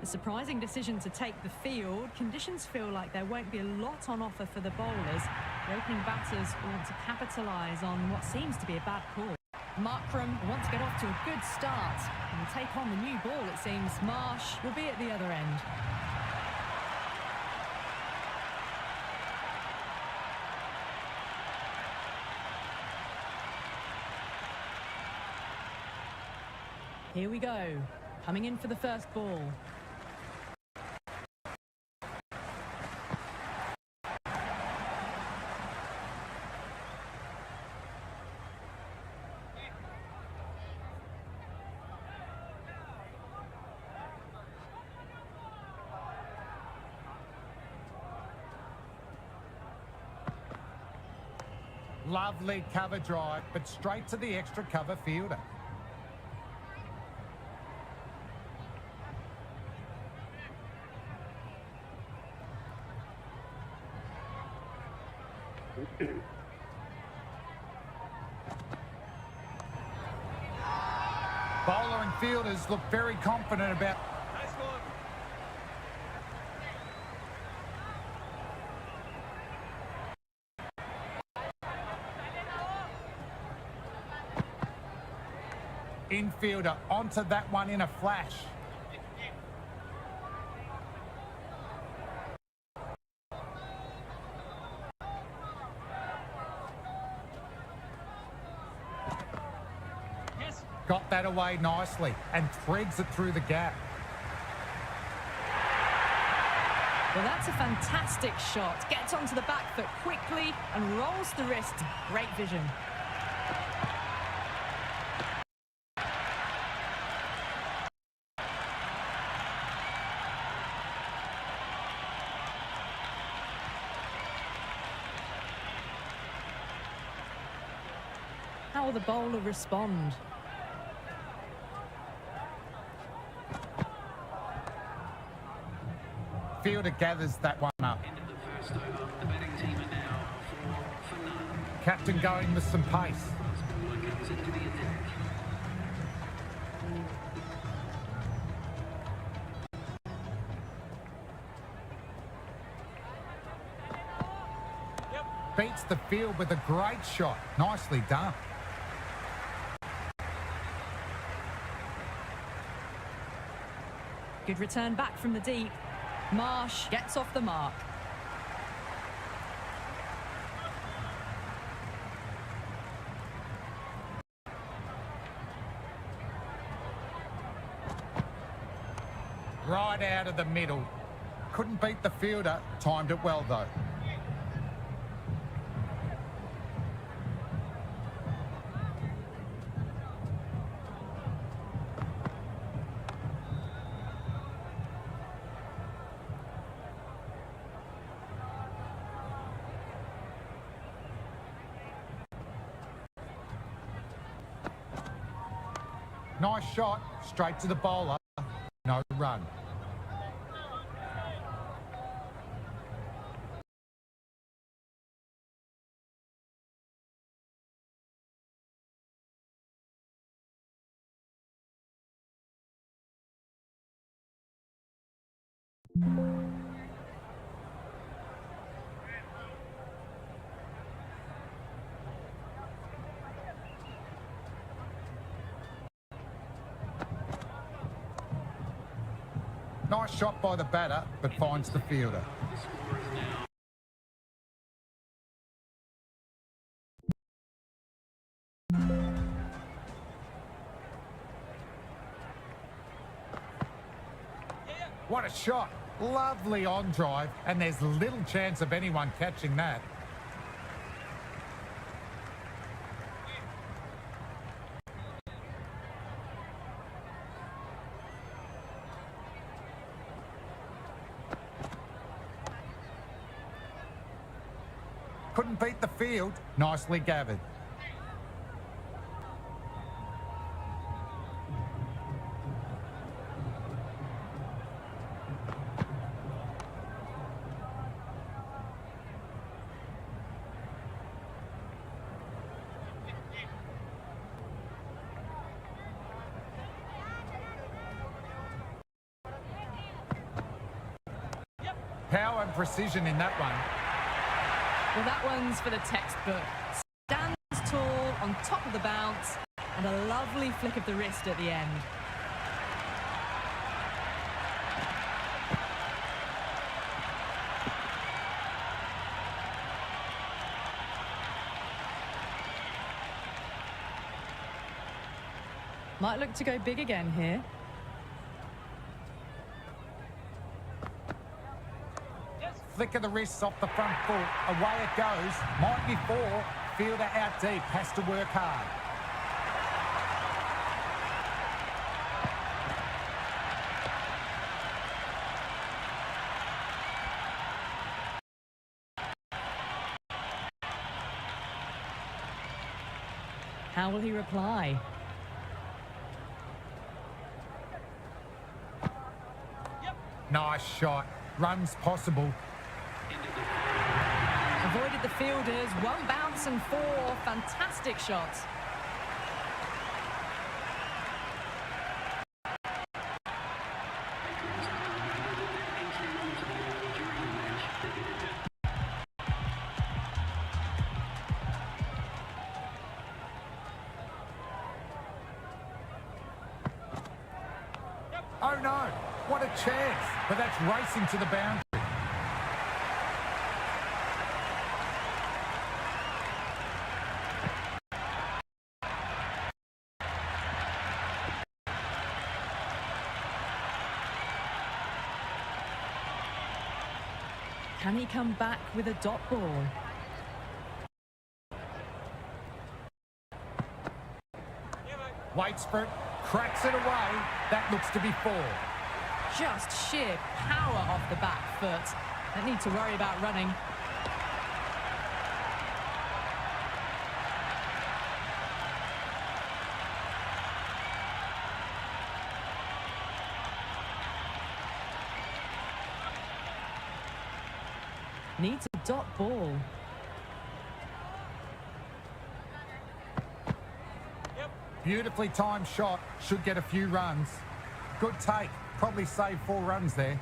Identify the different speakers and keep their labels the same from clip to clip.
Speaker 1: Surprising decision to take the field. Conditions feel like there won't be a lot on offer for the bowlers. The opening batters want to capitalise on what seems to be a bad call. Markram wants to get off to a good start and take on the new ball, it seems. Marsh will be at the other end. Here we go. Coming in for the first ball.
Speaker 2: Lovely cover drive, but straight to the extra cover fielder. Bowler and fielders look very confident about... Infielder onto that one in a flash.
Speaker 3: Yes.
Speaker 2: Got that away nicely and threads it through the gap.
Speaker 1: Well, that's a fantastic shot. Gets onto the back foot quickly and rolls the wrist. Great vision. How will the bowler respond?
Speaker 2: Fielder gathers that one up.
Speaker 3: End of the first over. The batting team are now 4 for none.
Speaker 2: Captain going with some pace.
Speaker 3: Fast bowler comes into the attack.
Speaker 2: Beats the field with a great shot. Nicely done.
Speaker 1: Good return back from the deep. Marsh gets off the mark.
Speaker 2: Right out of the middle. Couldn't beat the fielder. Timed it well though. Nice shot, straight to the bowler, no run. Nice shot by the batter, but finds the fielder.
Speaker 3: The score is now
Speaker 2: What a shot. Lovely on drive, and there's little chance of anyone catching that. Couldn't beat the field. Nicely gathered. Power and precision in that one.
Speaker 1: Well, that one's for the textbook. Stands tall on top of the bounce and a lovely flick of the wrist at the end. Might look to go big again here.
Speaker 2: Flick of the wrists off the front foot. Away it goes. Might be 4. Fielder out deep. Has to work hard.
Speaker 1: How will he reply?
Speaker 2: Nice shot. Runs possible.
Speaker 1: Avoided the fielders. 1 bounce and 4. Fantastic shots.
Speaker 2: Oh no, what a chance, but that's racing to the boundary.
Speaker 1: Can he come back with a dot ball?
Speaker 2: Waits for it, cracks it away. That looks to be 4.
Speaker 1: Just sheer power off the back foot. Don't need to worry about running. Needs a dot ball.
Speaker 2: Beautifully timed shot. Should get a few runs. Good take. Probably save 4 runs there.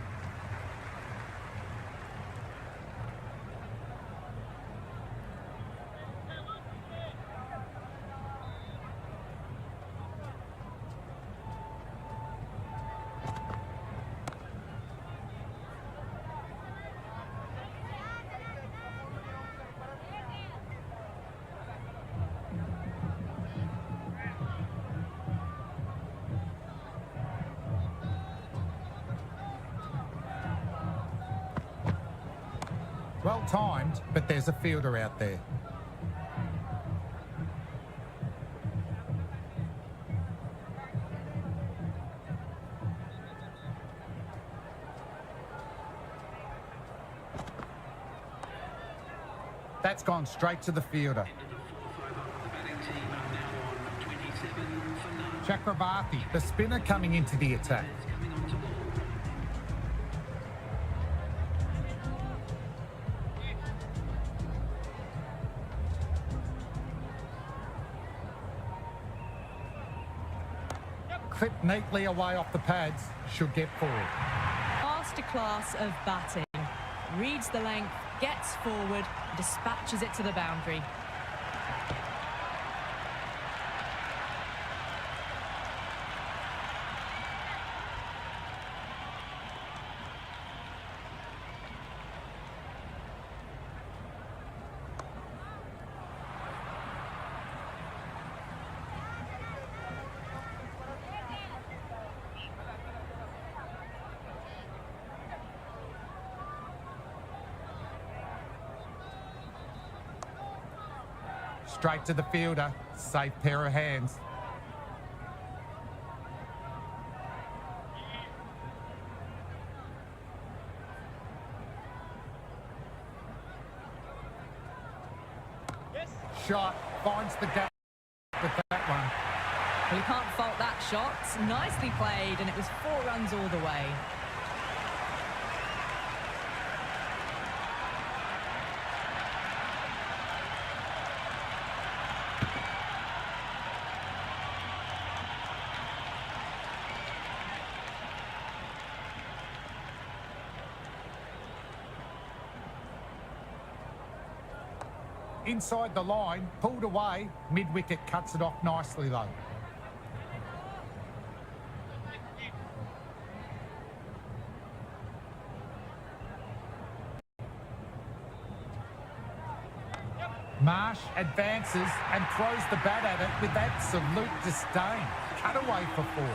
Speaker 2: Well timed, but there's a fielder out there. That's gone straight to the fielder. Chakravarti, the spinner, coming into the attack. Clipped neatly away off the pads, should get forward.
Speaker 1: Masterclass of batting. Reads the length, gets forward, dispatches it to the boundary.
Speaker 2: Straight to the fielder. Safe pair of hands. Shot. Finds the gap with that one.
Speaker 1: Well, you can't fault that shot. Nicely played, and it was 4 runs all the way.
Speaker 2: inside the line, pulled away. Mid-wicket cuts it off nicely though. Marsh advances and throws the bat at it with absolute disdain. Cut away for 4.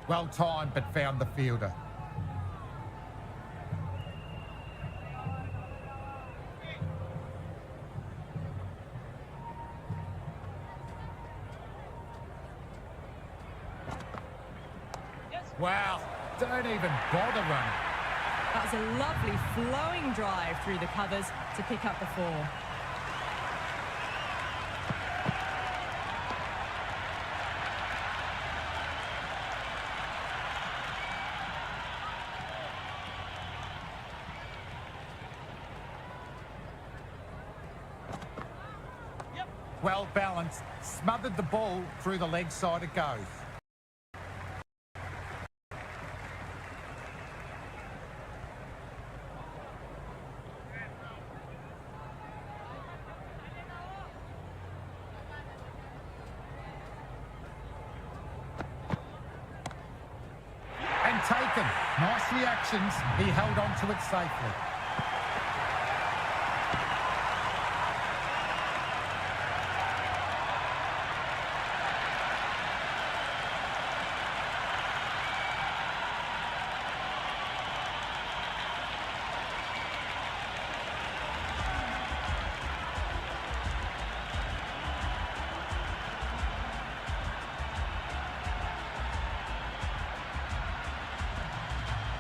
Speaker 2: Well timed, but found the fielder. Wow, don't even bother running.
Speaker 1: That was a lovely flowing drive through the covers to pick up the 4.
Speaker 2: Well balanced, smothered the ball through the leg side it goes. And taken. Nice reactions. He held on to it safely.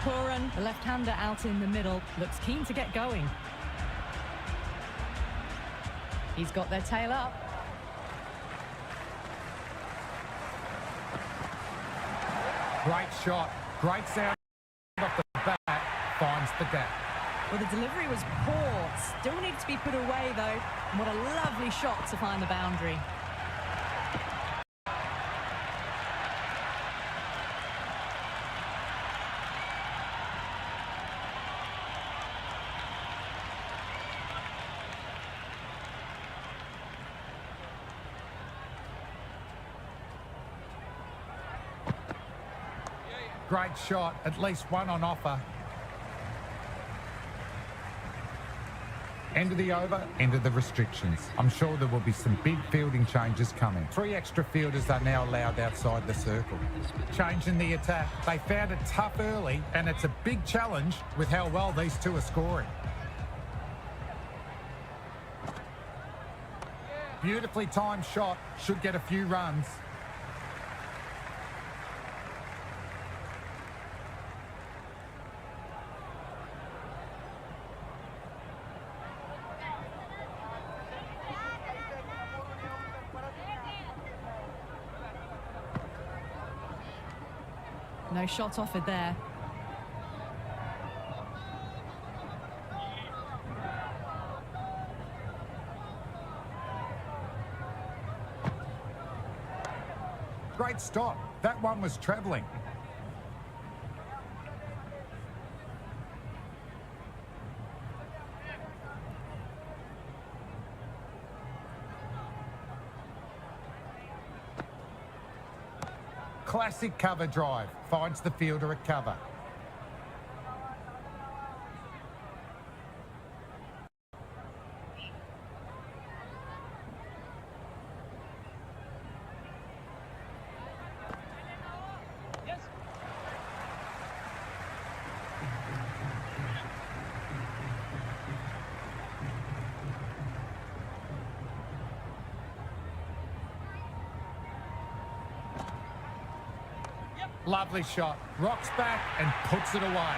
Speaker 1: Puran, the left-hander out in the middle, looks keen to get going. He's got their tail up.
Speaker 2: Great shot. Great sound off the bat. Finds the gap.
Speaker 1: Well, the delivery was poor. Still needs to be put away, though. And what a lovely shot to find the boundary.
Speaker 2: Great shot, at least one on offer. End of the over, end of the restrictions. I'm sure there will be some big fielding changes coming. 3 extra fielders are now allowed outside the circle. Changing the attack. They found it tough early, and it's a big challenge with how well these 2 are scoring. Beautifully timed shot, should get a few runs.
Speaker 1: No shot offered there.
Speaker 2: Great stop. That one was travelling. Classic cover drive. Finds the fielder at cover. Lovely shot. Rocks back and puts it away.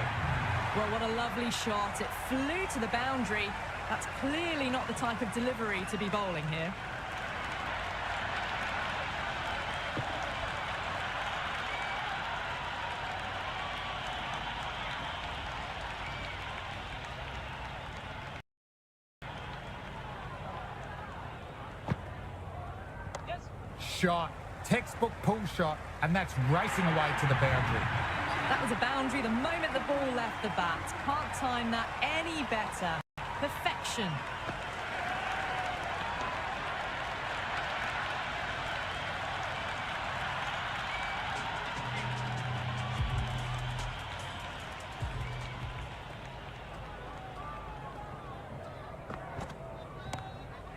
Speaker 1: Well, what a lovely shot. It flew to the boundary. That's clearly not the type of delivery to be bowling here.
Speaker 2: shot. Textbook pull shot, and that's racing away to the boundary.
Speaker 1: That was a boundary the moment the ball left the bat. Can't time that any better. Perfection.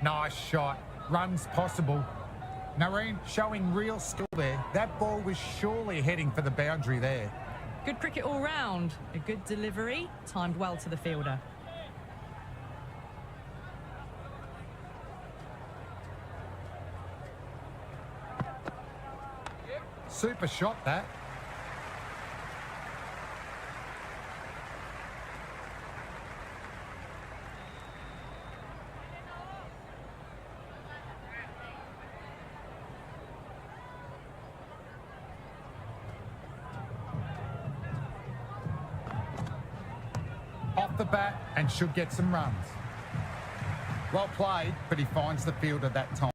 Speaker 2: Nice shot. Runs possible. Nareen showing real skill there. That ball was surely heading for the boundary there.
Speaker 1: Good cricket all round. A good delivery, timed well to the fielder.
Speaker 2: Super shot that. Off the bat and should get some runs. Well played, but he finds the fielder that time.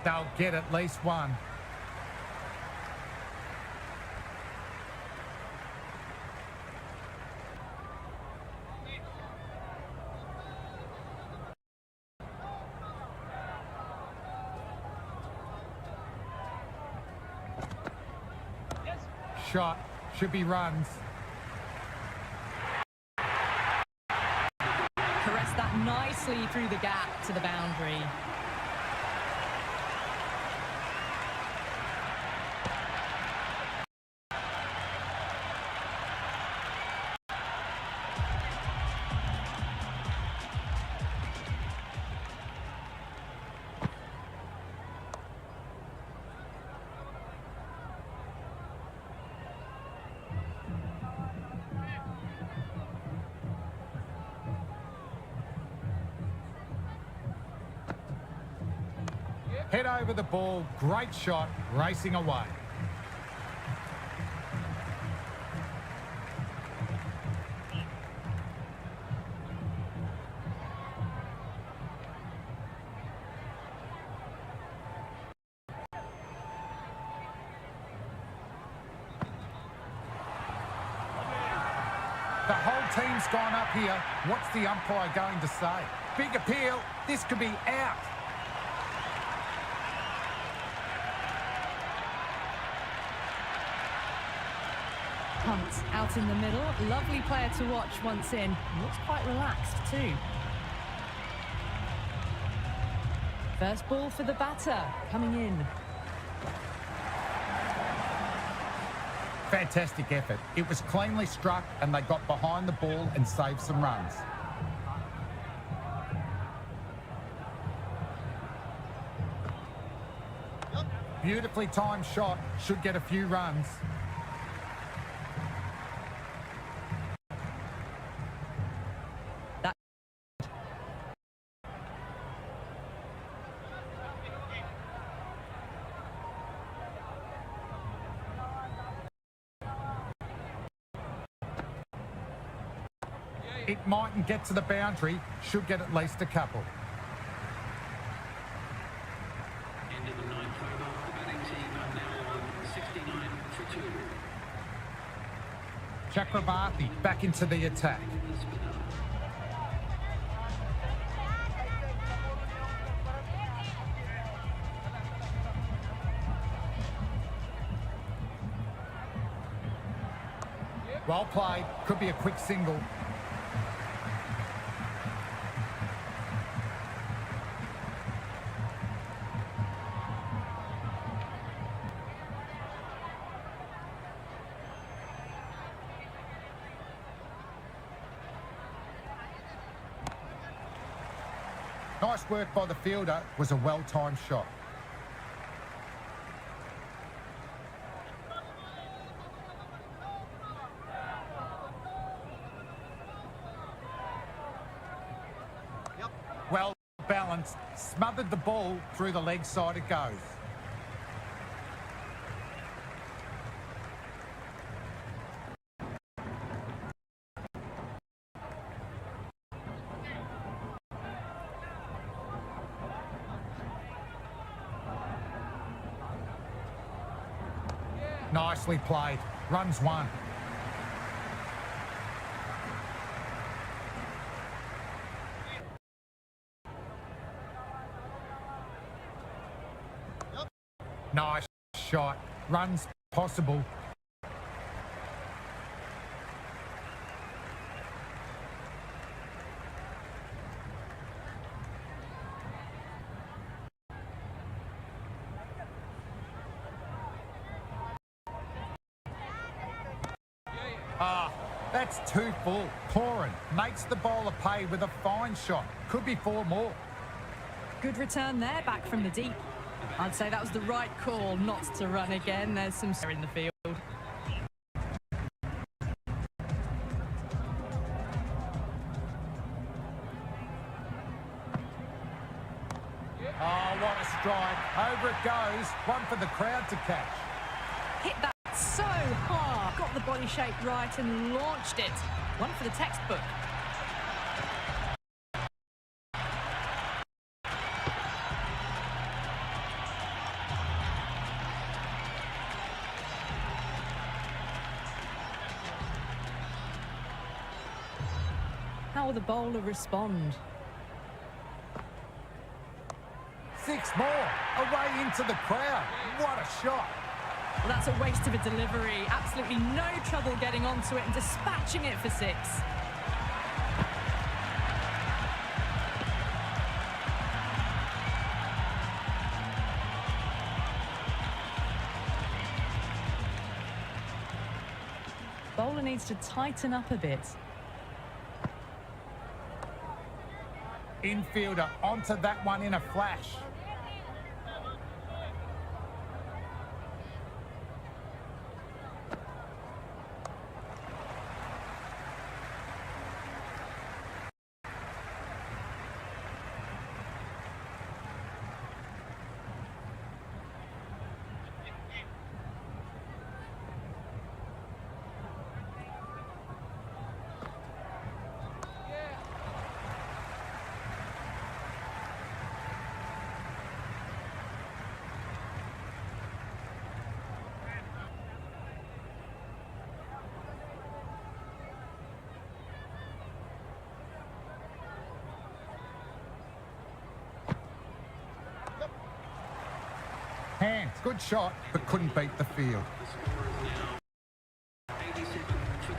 Speaker 2: They'll get at least one. Shot. Should be runs.
Speaker 1: Caress that nicely through the gap to the boundary.
Speaker 2: Head over the ball, great shot, racing away. The whole team's gone up here. What's the umpire going to say? Big appeal, this could be out.
Speaker 1: Hunt out in the middle. Lovely player to watch once in. Looks quite relaxed too. First ball for the batter, coming in.
Speaker 2: Fantastic effort. It was cleanly struck and they got behind the ball and saved some runs. Beautifully timed shot, should get a few runs. It mightn't get to the boundary, should get at least a couple.
Speaker 3: End of the ninth over. The batting team are now on 69 for 2.
Speaker 2: Chakrabarti back into the attack. Well played, could be a quick single. Nice work by the fielder, was a well-timed shot. Well balanced, smothered the ball through the leg side it goes. Nicely played. Runs one. Nice shot. Runs possible. That's 2 full. Corin makes the bowler pay with a fine shot. Could be 4 more.
Speaker 1: Good return there, back from the deep. I'd say that was the right call not to run again. There's some in the field.
Speaker 2: Oh, what a strike. Over it goes. One for the crowd to catch.
Speaker 1: Hit that so hard. Got the body shape right and launched it. One for the textbook. How will the bowler respond?
Speaker 2: 6 more. Away into the crowd. What a shot.
Speaker 1: Well, that's a waste of a delivery. Absolutely no trouble getting onto it and dispatching it for 6. Bowler needs to tighten up a bit.
Speaker 2: Infielder onto that one in a flash. Hands, good shot, but couldn't beat the field.
Speaker 3: The score is now 87 for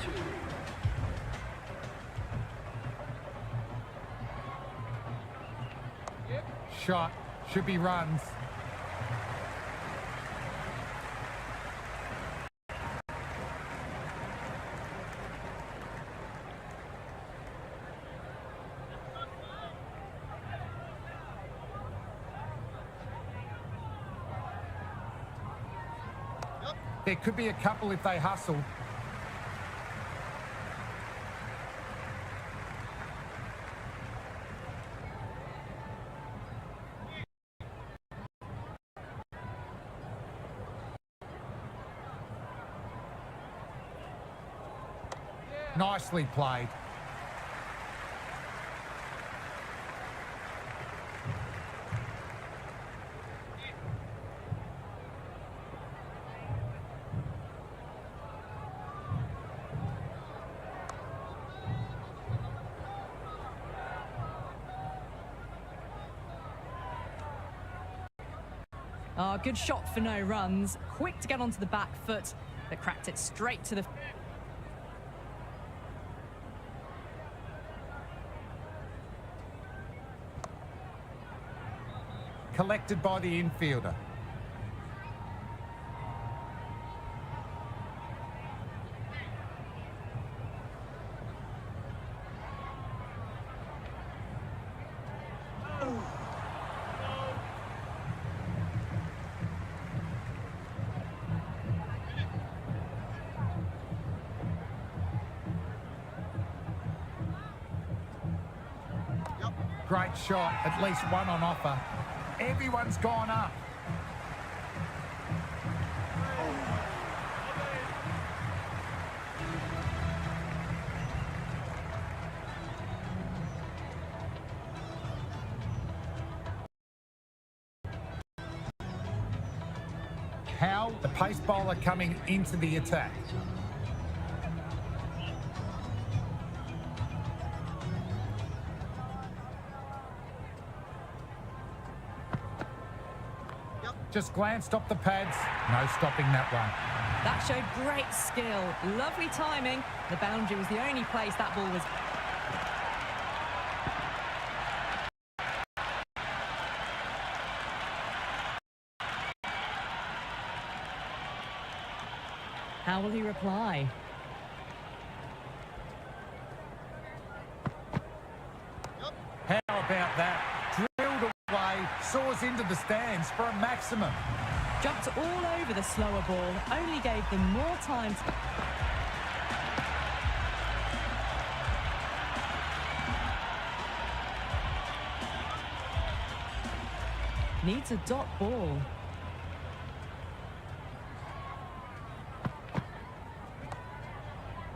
Speaker 3: 2.
Speaker 2: Shot, should be runs. There could be a couple if they hustle. Nicely played.
Speaker 1: Oh, good shot for no runs. Quick to get onto the back foot, but cracked it straight to the...
Speaker 2: Collected by the infielder. Great shot, at least one on offer. Everyone's gone up. How the pace bowler coming into the attack. Just glanced off the pads. No stopping that one.
Speaker 1: That showed great skill. Lovely timing. The boundary was the only place that ball was. How will he reply?
Speaker 2: How about that? Drilled away, soars into the stands for a maximum.
Speaker 1: Jumped all over the slower ball, only gave them more time to... Needs a dot ball.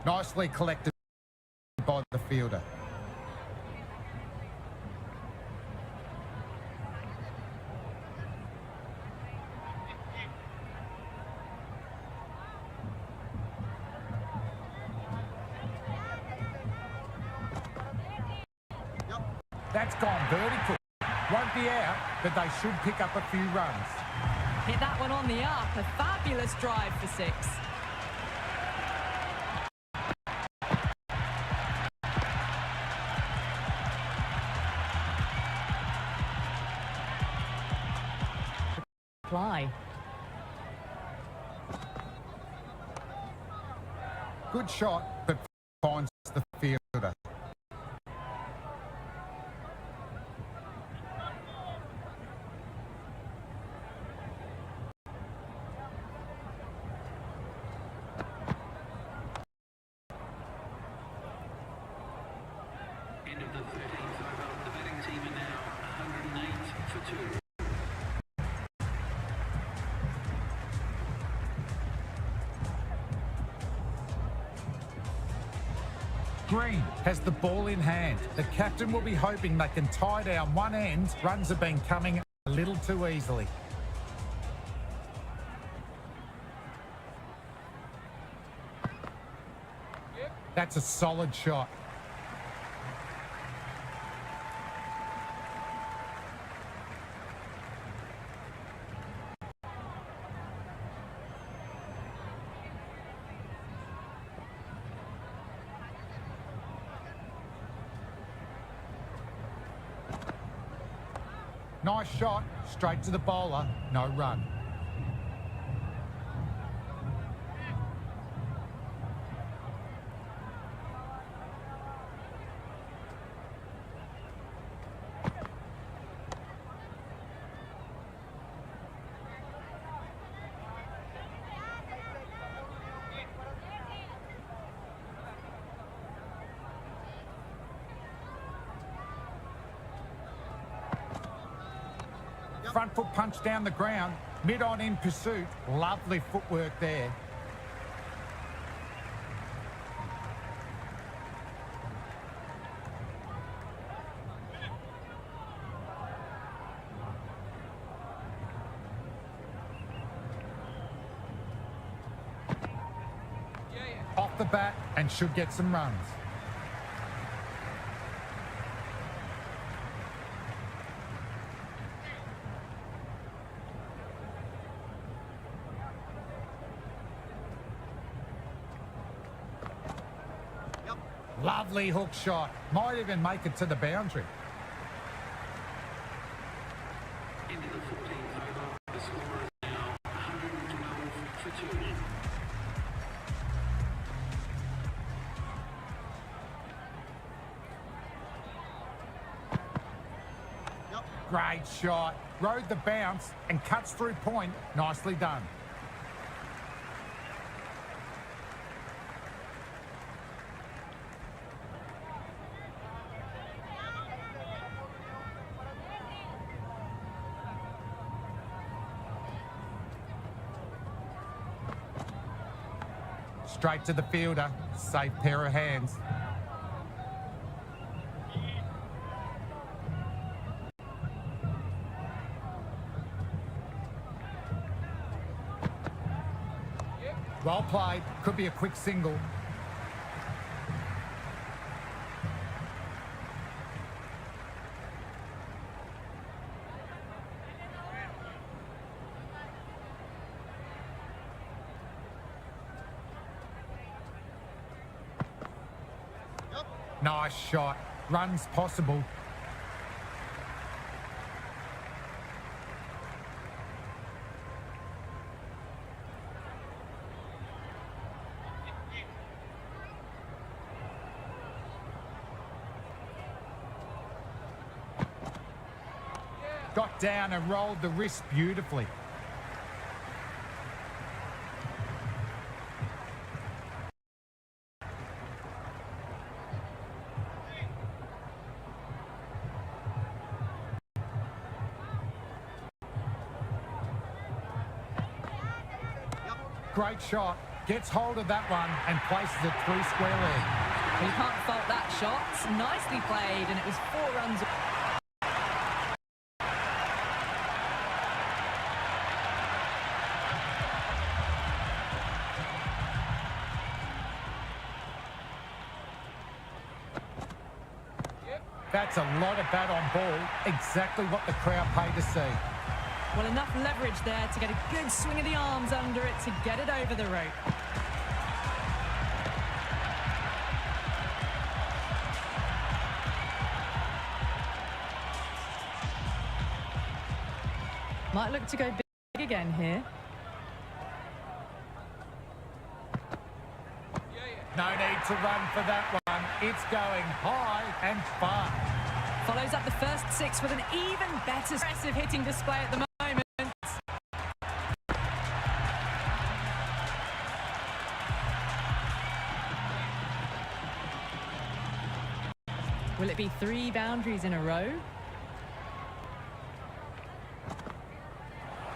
Speaker 2: Nicely collected by the fielder. That's gone vertical. Won't be out, but they should pick up a few runs.
Speaker 1: Hit that one on the up. A fabulous drive for 6. Fly.
Speaker 2: Good shot, but finds the fielder.
Speaker 3: End of the 13th over. The batting team are now 108 for 2.
Speaker 2: Green has the ball in hand. The captain will be hoping they can tie down one end. Runs have been coming a little too easily. That's a solid shot. Nice shot, straight to the bowler, no run. Front foot punch down the ground, mid-on in pursuit. Lovely footwork there. Off the bat and should get some runs. Lovely hook shot. Might even make it to the boundary.
Speaker 3: Into the 14th over. The score is now 112 for 2.
Speaker 2: Great shot. Rode the bounce and cuts through point. Nicely done. Straight to the fielder. Safe pair of hands. Well played. Could be a quick single. Nice shot. Runs possible. Got down and rolled the wrist beautifully. Great shot. Gets hold of that one and places it through square leg.
Speaker 1: You can't fault that shot. Nicely played, and it was 4 runs.
Speaker 2: That's a lot of bat on ball. Exactly what the crowd paid to see.
Speaker 1: Well, enough leverage there to get a good swing of the arms under it to get it over the rope. Might look to go big again here.
Speaker 2: No need to run for that one. It's going high and far.
Speaker 1: Follows up the first 6 with an even better impressive hitting display at the moment. Will it be 3 boundaries in a row?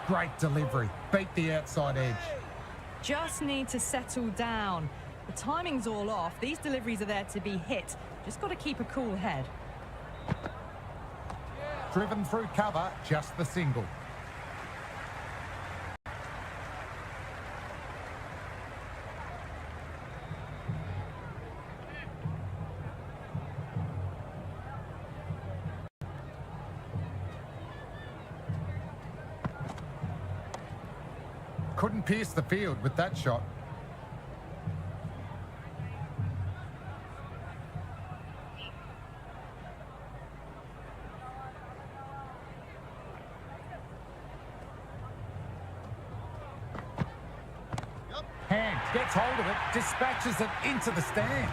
Speaker 2: Great delivery. Beat the outside edge.
Speaker 1: Just need to settle down. The timing's all off. These deliveries are there to be hit. Just got to keep a cool head.
Speaker 2: Driven through cover, just the single. Couldn't pierce the field with that shot. Hand gets hold of it, dispatches it into the stand.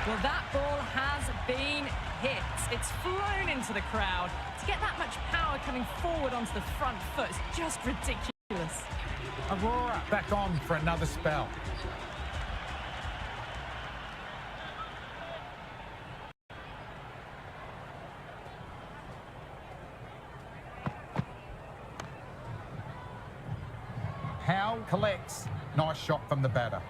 Speaker 1: Well, that ball has been hit. It's flown into the crowd. To get that much power coming forward onto the front foot is just ridiculous.
Speaker 2: Aurora back on for another spell. Howe collects. Nice shot from the batter.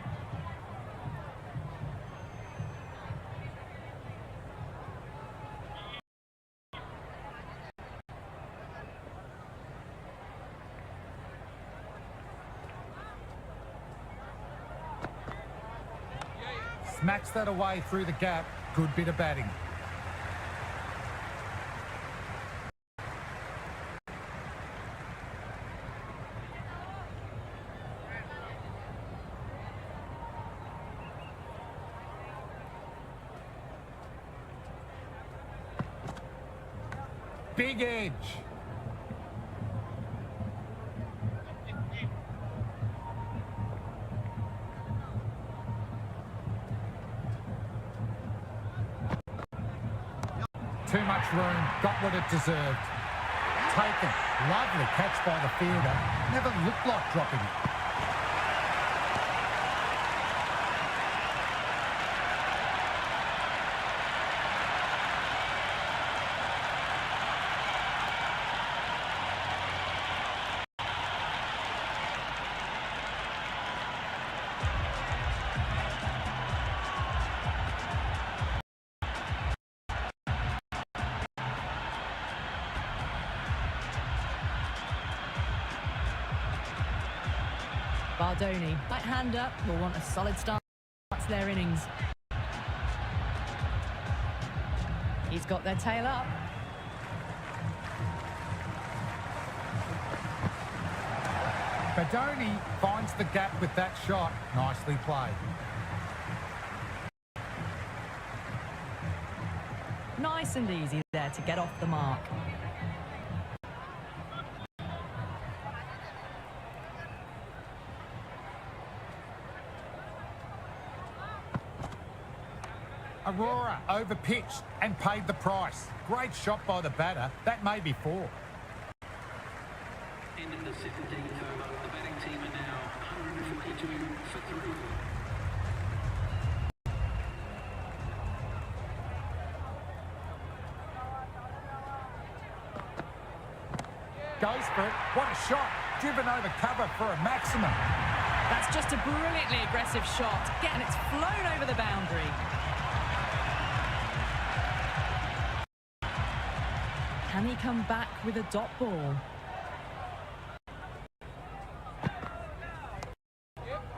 Speaker 2: Smacks that away through the gap. Good bit of batting. Big edge. Too much room, got what it deserved. Taken, lovely catch by the fielder. Never looked like dropping it.
Speaker 1: Bardoni, right hand up, will want a solid start to their innings. He's got their tail up.
Speaker 2: Bardoni finds the gap with that shot. Nicely played.
Speaker 1: Nice and easy there to get off the mark.
Speaker 2: Aurora overpitched and paid the price. Great shot by the batter. That may be four.
Speaker 3: End of the 17th over. The batting team are now 142 for 3.
Speaker 2: Goes for it. What a shot. Driven over cover for a maximum.
Speaker 1: That's just a brilliantly aggressive shot. And it's flown over the boundary. Can he come back with a dot ball?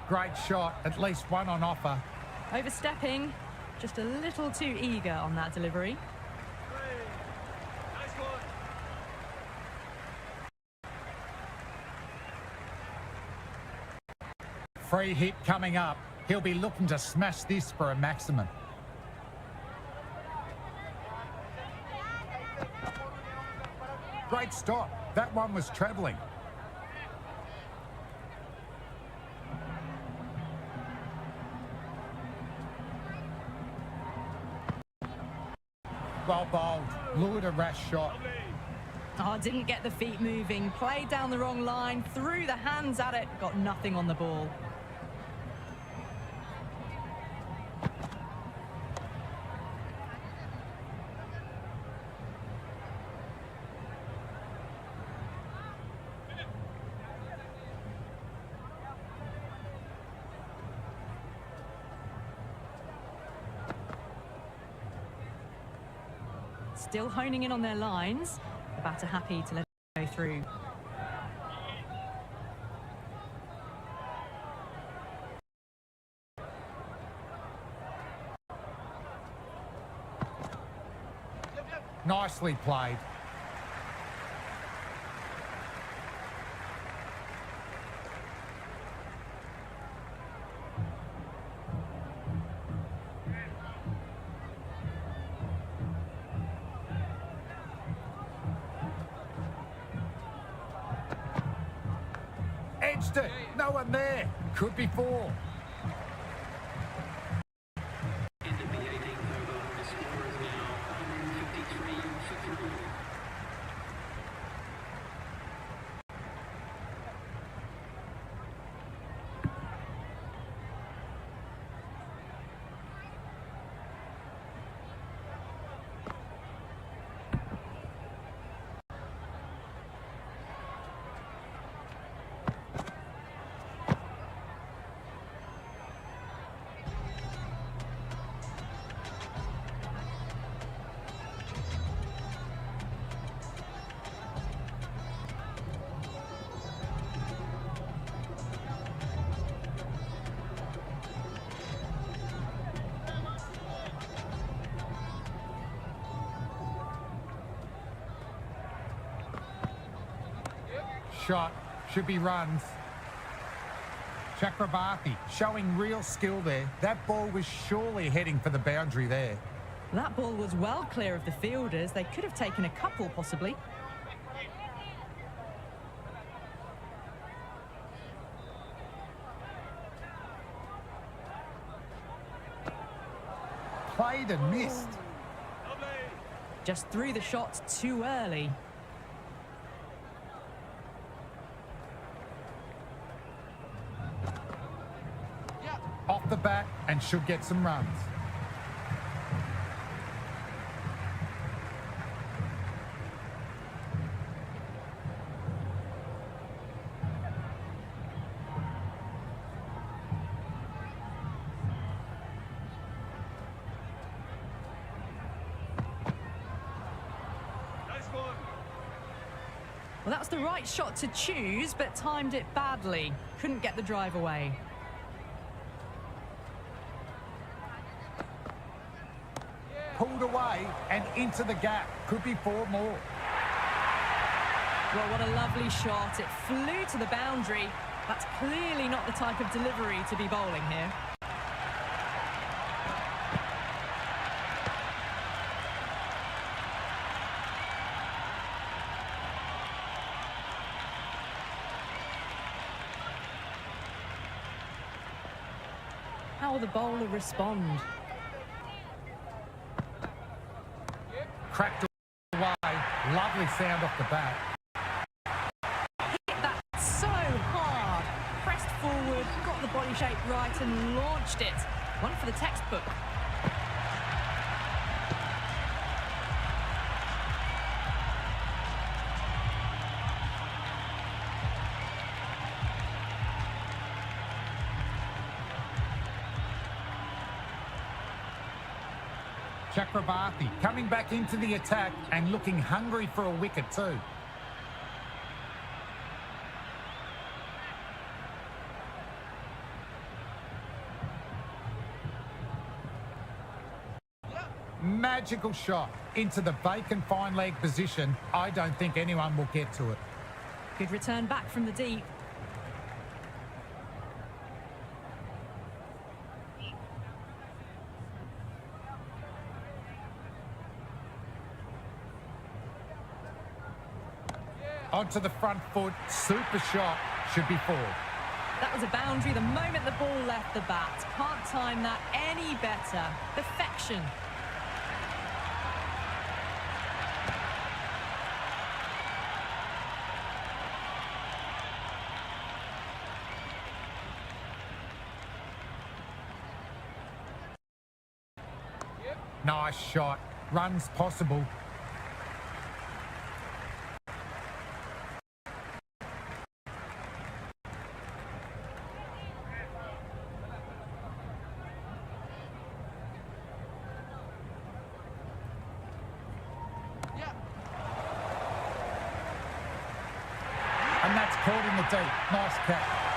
Speaker 2: Great shot. At least one on offer.
Speaker 1: Overstepping. Just a little too eager on that delivery.
Speaker 2: Free hit coming up. He'll be looking to smash this for a maximum. Great stop. That one was travelling. Well bowled. Lured a rash shot.
Speaker 1: Oh, didn't get the feet moving. Played down the wrong line. Threw the hands at it. Got nothing on the ball. Still honing in on their lines. The batter happy to let it go through.
Speaker 2: Nicely played. Edged it. No one there. Could be four.
Speaker 3: End of the 18th over. The score is now 153 for 3.
Speaker 2: Shot. Should be runs. Chakrabarti showing real skill there. That ball was surely heading for the boundary there.
Speaker 1: That ball was well clear of the fielders. They could have taken a couple, possibly.
Speaker 2: Played and missed.
Speaker 1: Just threw the shot too early.
Speaker 2: Off the bat and should get some runs.
Speaker 1: Well, that's the right shot to choose, but timed it badly. Couldn't get the drive away.
Speaker 2: Pulled away and into the gap. Could be 4 more.
Speaker 1: Well, what a lovely shot. It flew to the boundary. That's clearly not the type of delivery to be bowling here. How will the bowler respond?
Speaker 2: Cracked away. Lovely sound off the bat.
Speaker 1: Hit that so hard. Pressed forward, got the body shape right and launched it. One for the textbook.
Speaker 2: Chakrabarti coming back into the attack and looking hungry for a wicket too. Magical shot into the vacant fine leg position. I don't think anyone will get to it.
Speaker 1: Good return back from the deep.
Speaker 2: Onto the front foot, super shot, should be 4.
Speaker 1: That was a boundary the moment the ball left the bat. Can't time that any better. Perfection.
Speaker 2: Nice shot, runs possible. And that's caught in the deep. Nice catch.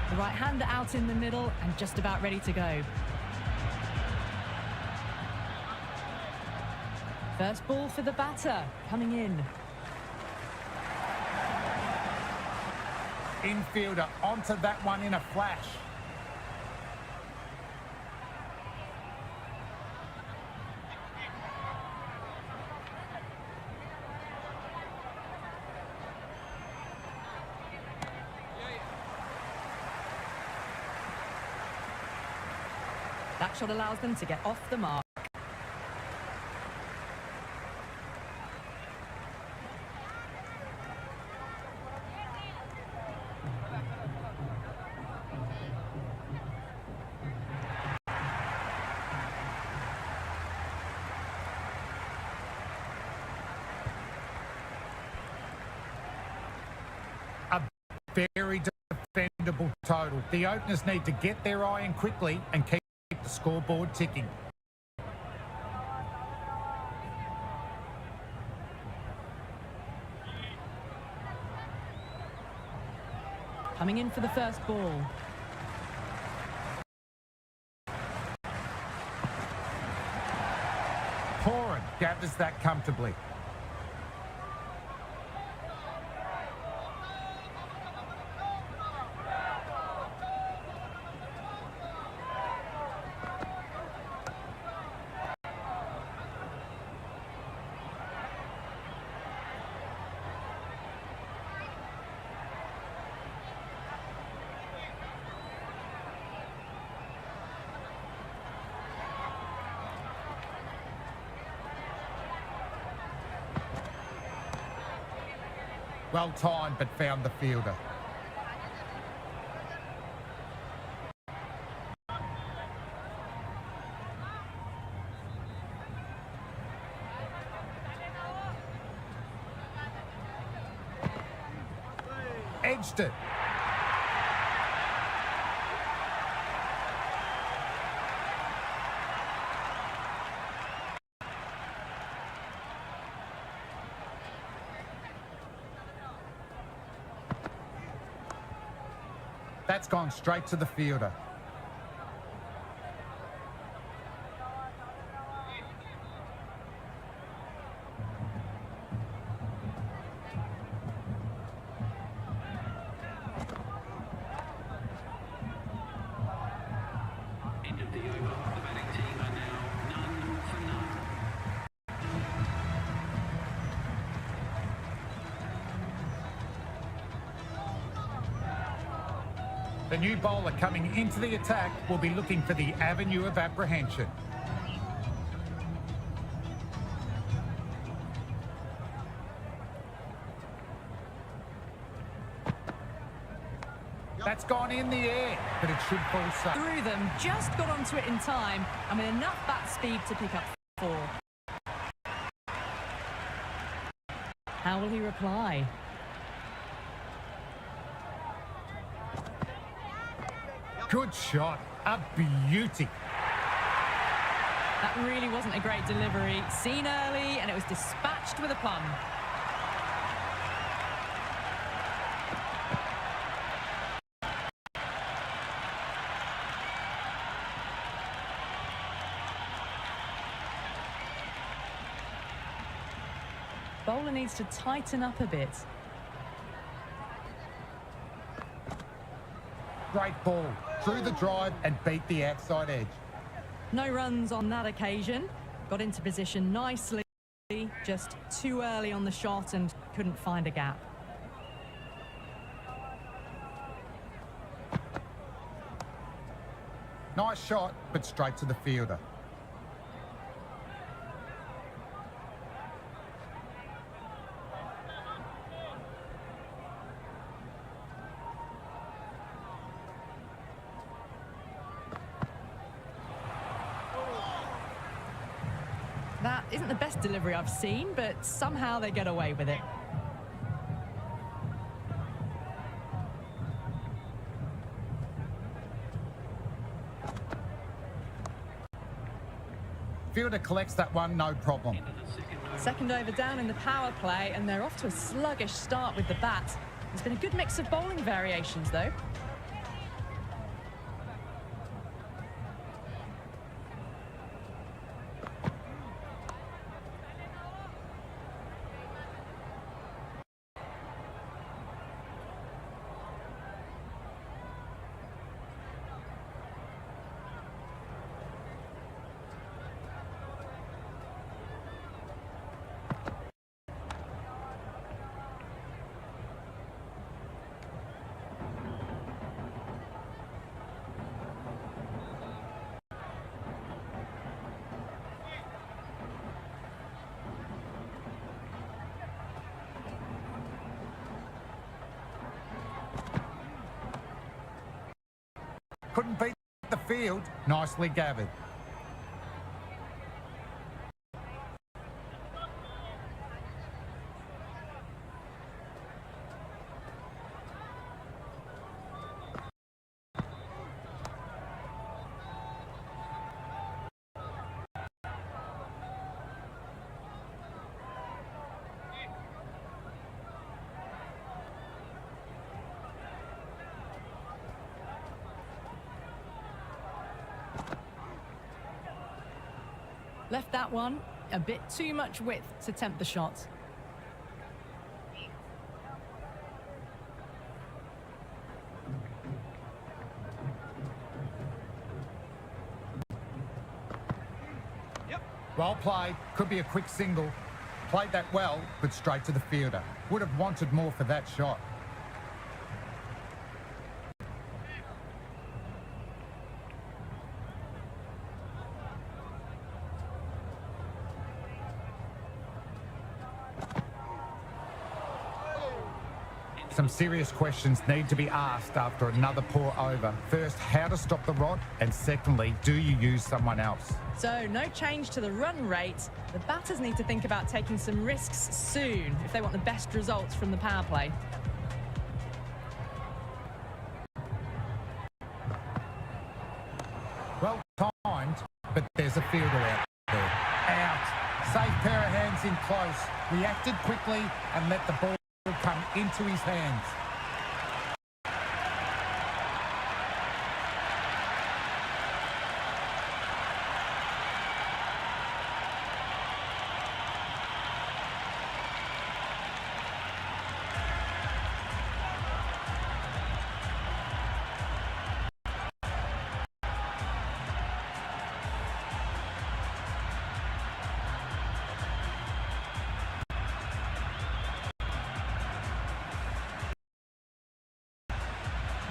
Speaker 1: The right-hander out in the middle and just about ready to go. First ball for the batter, coming in.
Speaker 2: Infielder onto that one in a flash.
Speaker 1: That shot allows them to get off the mark.
Speaker 2: A very defendable total. The openers need to get their eye in quickly and keep the scoreboard ticking.
Speaker 1: Coming in for the first ball.
Speaker 2: Poran gathers that comfortably. Well timed, but found the fielder. Edged it. That's gone straight to the fielder.
Speaker 3: End of the over. The batting team are now none for none.
Speaker 2: The new bowler coming into the attack will be looking for the avenue of apprehension. That's gone in the air, but it should fall safe.
Speaker 1: Through them, just got onto it in time, and with enough bat speed to pick up 4. How will he reply?
Speaker 2: Good shot. A beauty.
Speaker 1: That really wasn't a great delivery. Seen early, and it was dispatched with a plum. Bowler needs to tighten up a bit.
Speaker 2: Great ball. Through the drive and beat the outside edge.
Speaker 1: No runs on that occasion. Got into position nicely. Just too early on the shot and couldn't find a gap.
Speaker 2: Nice shot, but straight to the fielder.
Speaker 1: That isn't the best delivery I've seen, but somehow they get away with it.
Speaker 2: Fielder collects that one, no problem.
Speaker 1: Second over down in the power play, and they're off to a sluggish start with the bat. There's been a good mix of bowling variations, though.
Speaker 2: Couldn't beat the field. Nicely gathered.
Speaker 1: Left that one a bit too much width to tempt the shot.
Speaker 2: Well played. Could be a quick single. Played that well, but straight to the fielder. Would have wanted more for that shot. Some serious questions need to be asked after another poor over. First, how to stop the rot, and secondly, do you use someone else?
Speaker 1: So, no change to the run rate. The batters need to think about taking some risks soon if they want the best results from the power play.
Speaker 2: Well timed, but there's a fielder out there. Out. Safe pair of hands in close. Reacted quickly and let the ball come into his hands.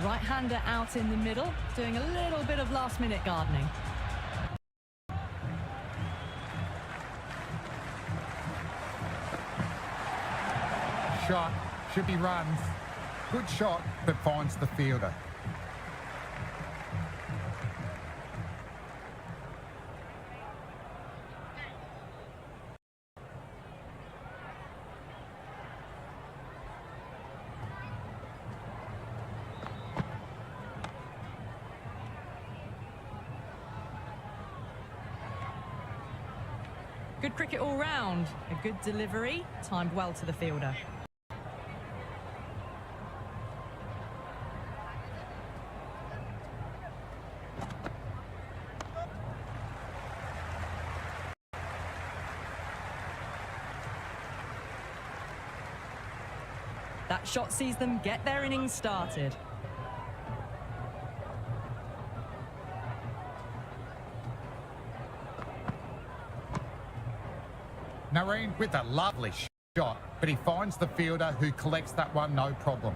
Speaker 1: Right-hander out in the middle, doing a little bit of last-minute gardening.
Speaker 2: Shot, should be runs. Good shot, but finds the fielder.
Speaker 1: Good cricket all round. A good delivery, timed well to the fielder. That shot sees them get their innings started.
Speaker 2: Nareen with a lovely shot, but he finds the fielder who collects that one no problem.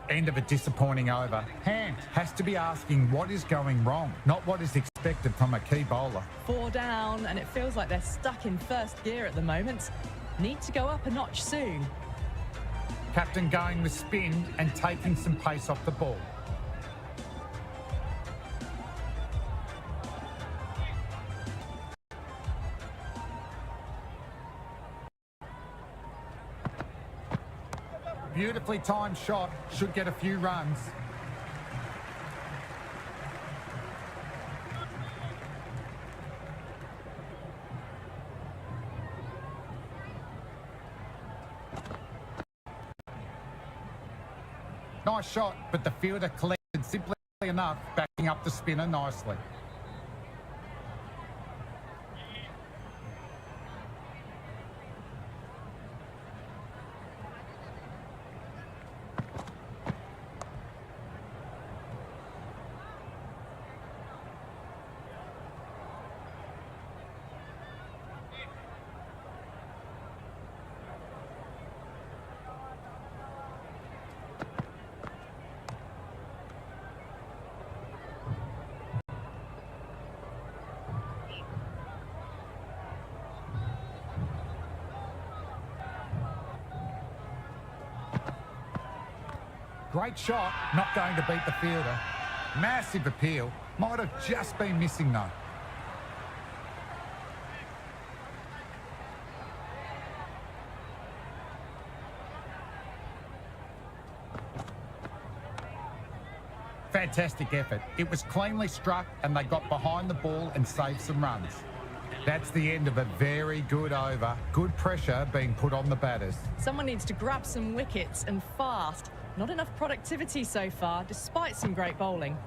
Speaker 2: End of a disappointing over. Hand has to be asking what is going wrong, not what is expected from a key bowler.
Speaker 1: 4 down, and it feels like they're stuck in first gear at the moment. Need to go up a notch soon.
Speaker 2: Captain going with spin and taking some pace off the ball. Beautifully timed shot, should get a few runs. Nice shot, but the fielder collected simply enough, backing up the spinner nicely. Great shot, not going to beat the fielder. Massive appeal, might have just been missing though. Fantastic effort. It was cleanly struck and they got behind the ball and saved some runs. That's the end of a very good over. Good pressure being put on the batters.
Speaker 1: Someone needs to grab some wickets and fast. Not enough productivity so far, despite some great bowling.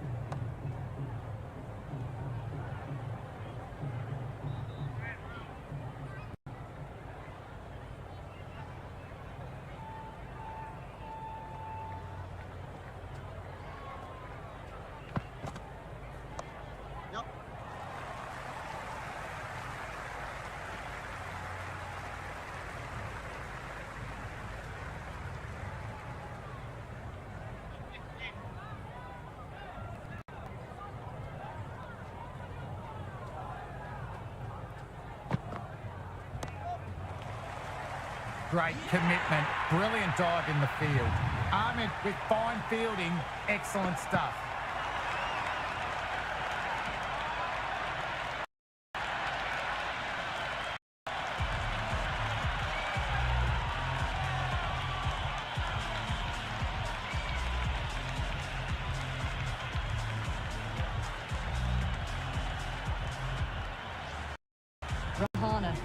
Speaker 2: Great commitment. Brilliant dive in the field. Ahmed with fine fielding. Excellent stuff.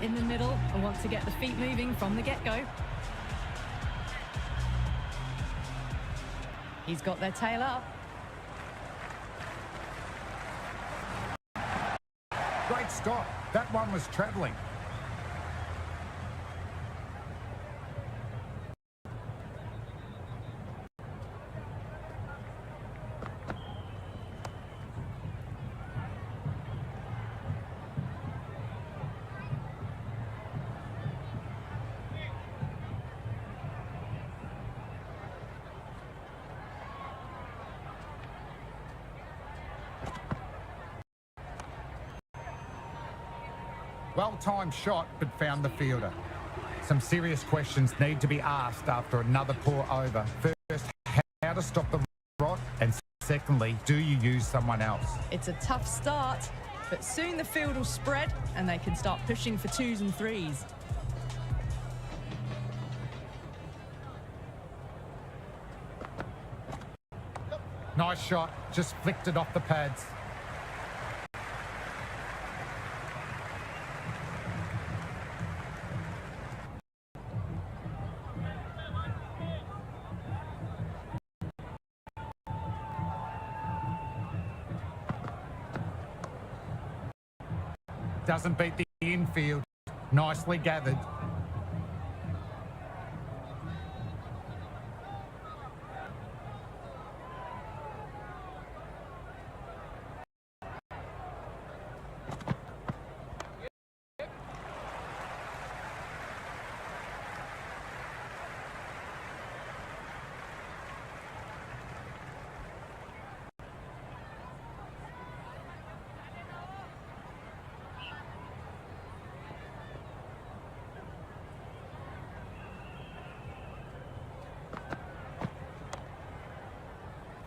Speaker 1: In the middle and wants to get the feet moving from the get-go. He's got their tail up.
Speaker 2: Great stop. That one was travelling. Well-timed shot, but found the fielder. Some serious questions need to be asked after another poor over. First, how to stop the rot, and secondly, do you use someone else?
Speaker 1: It's a tough start, but soon the field will spread and they can start pushing for 2s and 3s.
Speaker 2: Nice shot, just flicked it off the pads. Doesn't beat the infield. Nicely gathered.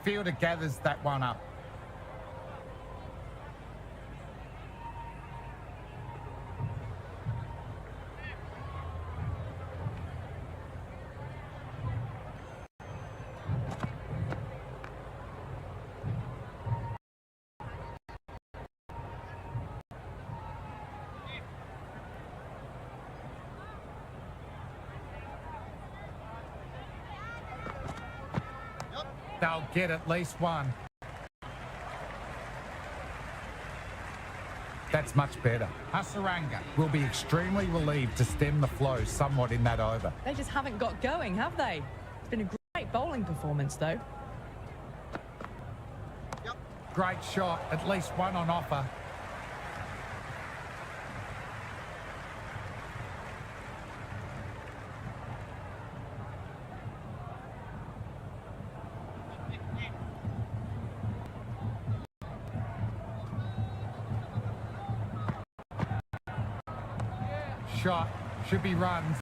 Speaker 2: Fielder gathers that one up. They'll get at least one. That's much better. Hasaranga will be extremely relieved to stem the flow somewhat in that over.
Speaker 1: They just haven't got going, have they? It's been a great bowling performance, though.
Speaker 2: Great shot, at least one on offer. Shot, should be runs.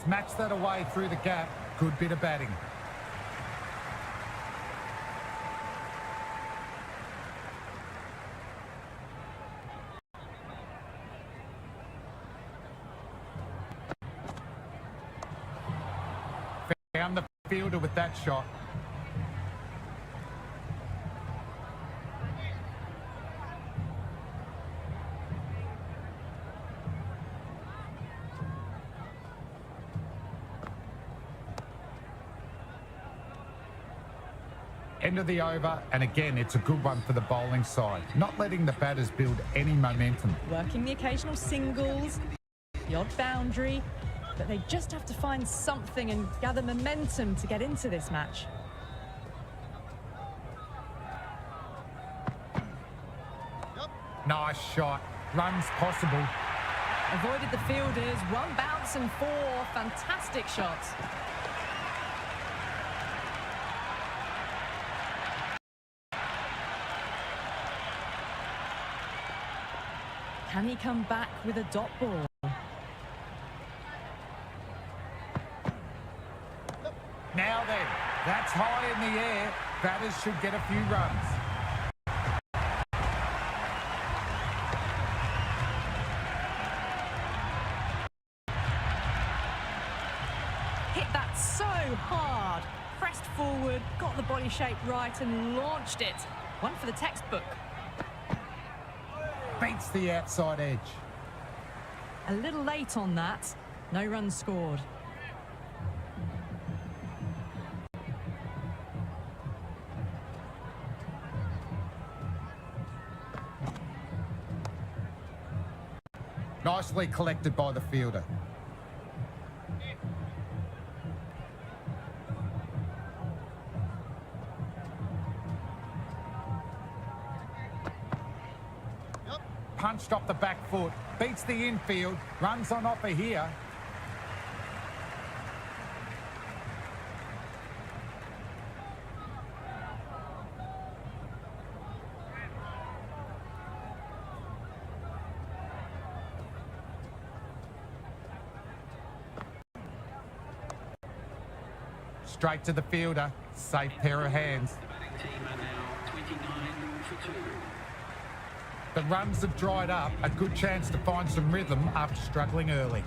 Speaker 2: Smash that away through the gap. Good bit of batting. Found the fielder with that shot. End of the over, and again, it's a good one for the bowling side. Not letting the batters build any momentum.
Speaker 1: Working the occasional singles, the odd boundary, but they just have to find something and gather momentum to get into this match.
Speaker 2: Nice shot. Runs possible.
Speaker 1: Avoided the fielders, one bounce and 4. Fantastic shots. Can he come back with a dot ball?
Speaker 2: Now then, that's high in the air. Batters should get a few runs.
Speaker 1: Hit that so hard. Pressed forward, got the body shape right and launched it. One for the textbook.
Speaker 2: Beats the outside edge.
Speaker 1: A little late on that. No runs scored.
Speaker 2: Nicely collected by the fielder. Punched off the back foot, beats the infield, runs on offer here. Straight to the fielder, safe pair of hands.
Speaker 3: The batting team are now 29 for 2.
Speaker 2: The runs have dried up, a good chance to find some rhythm after struggling early.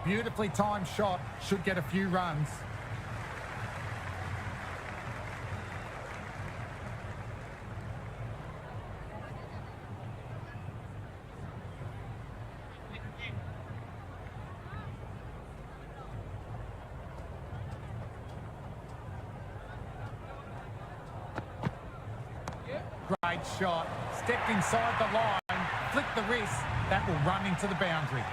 Speaker 2: Beautifully timed shot, should get a few runs. Great shot, stepped inside the line, flicked the wrist, that will run into the boundary.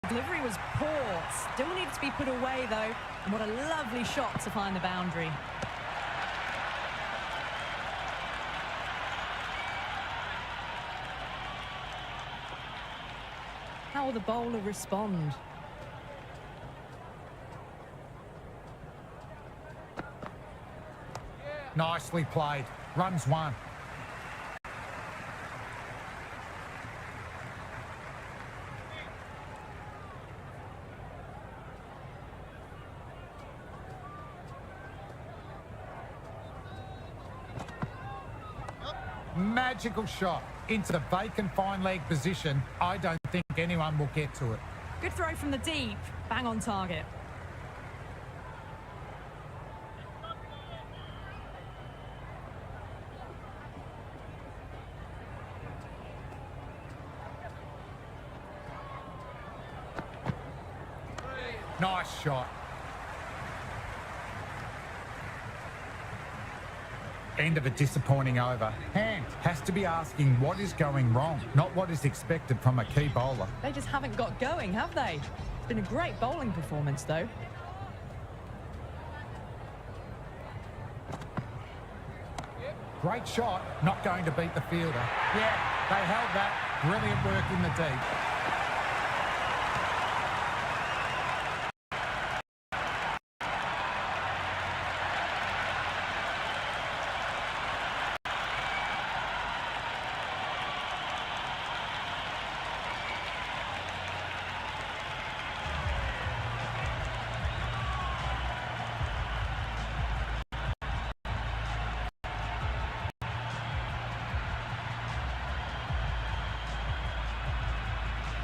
Speaker 1: Delivery was poor, still needs to be put away though, and what a lovely shot to find the boundary. How will the bowler respond?
Speaker 2: Nicely played, runs one. Magical shot into the vacant fine leg position. I don't think anyone will get to it.
Speaker 1: Good throw from the deep, bang on target.
Speaker 2: Nice shot. End of a disappointing over. Hand has to be asking what is going wrong, not what is expected from a key bowler.
Speaker 1: They just haven't got going, have they? It's been a great bowling performance though.
Speaker 2: Great shot, not going to beat the fielder. Yeah, they held that. Brilliant work in the deep.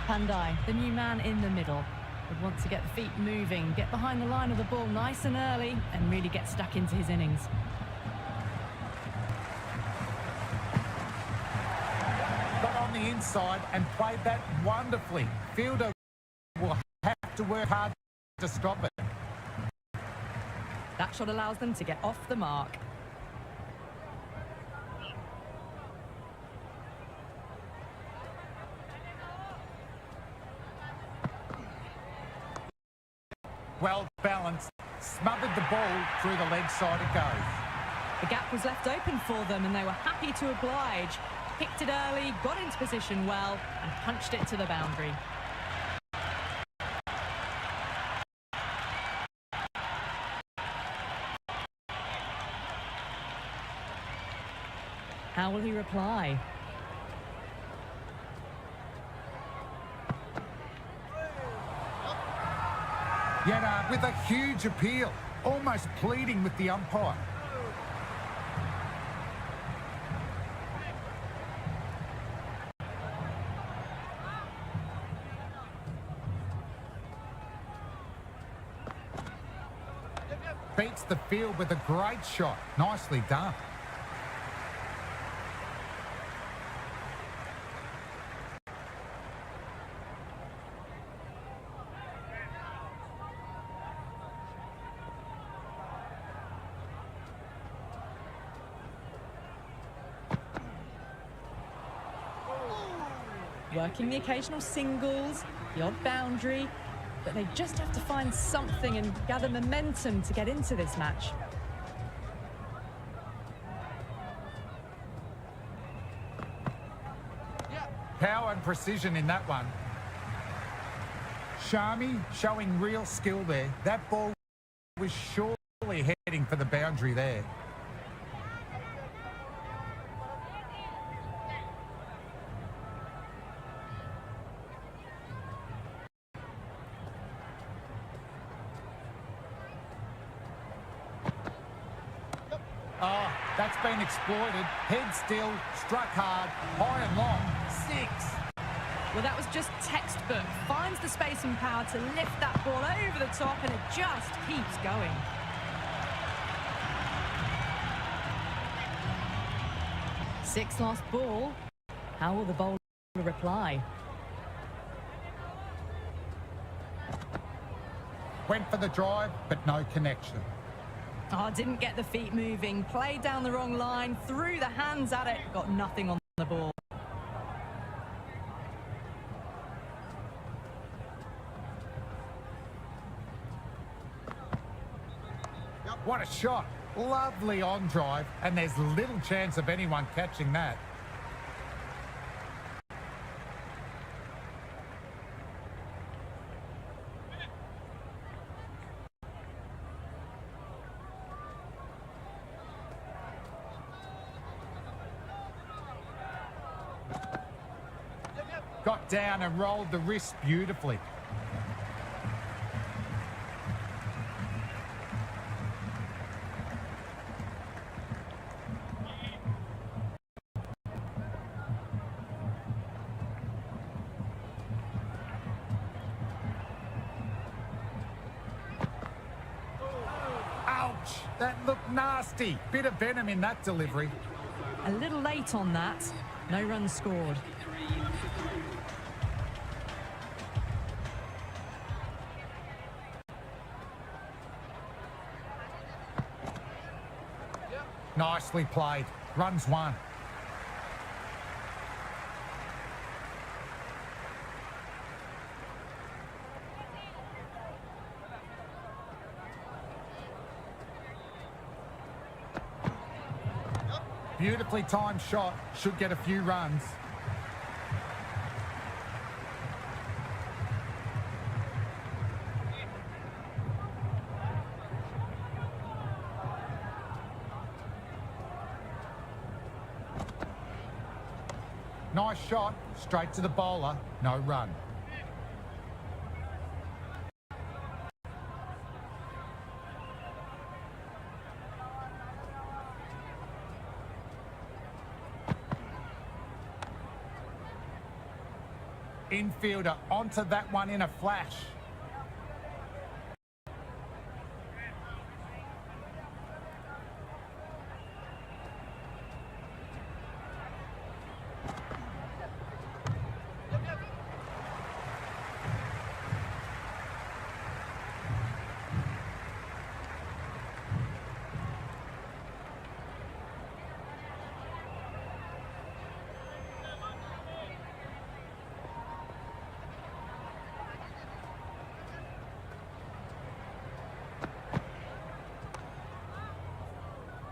Speaker 1: Pandai, the new man in the middle, would want to get the feet moving, get behind the line of the ball nice and early, and really get stuck into his innings.
Speaker 2: Got on the inside and played that wonderfully. Fielder will have to work hard to stop it.
Speaker 1: That shot allows them to get off the mark.
Speaker 2: Well balanced, smothered the ball through the leg side it goes.
Speaker 1: The gap was left open for them and they were happy to oblige. Picked it early, got into position well and punched it to the boundary. How will he reply?
Speaker 2: Yet with a huge appeal, almost pleading with the umpire. Beats the field with a great shot. Nicely done.
Speaker 1: Working the occasional singles, the odd boundary, but they just have to find something and gather momentum to get into this match.
Speaker 2: Power and precision in that one. Shami showing real skill there. That ball was surely heading for the boundary there. Oh, that's been exploited. Head still, struck hard, high and long. 6.
Speaker 1: Well, that was just textbook. Finds the space and power to lift that ball over the top and it just keeps going. Sixth last ball. How will the bowler reply?
Speaker 2: Went for the drive, but no connection.
Speaker 1: Oh, didn't get the feet moving, played down the wrong line, threw the hands at it, got nothing on the ball.
Speaker 2: What a shot. Lovely on drive, and there's little chance of anyone catching that. Got down and rolled the wrist beautifully. Ouch! That looked nasty. Bit of venom in that delivery.
Speaker 1: A little late on that. No runs scored.
Speaker 2: Nicely played. Runs 1. Beautifully timed shot. Should get a few runs. Nice shot, straight to the bowler, no run. Infielder onto that one in a flash.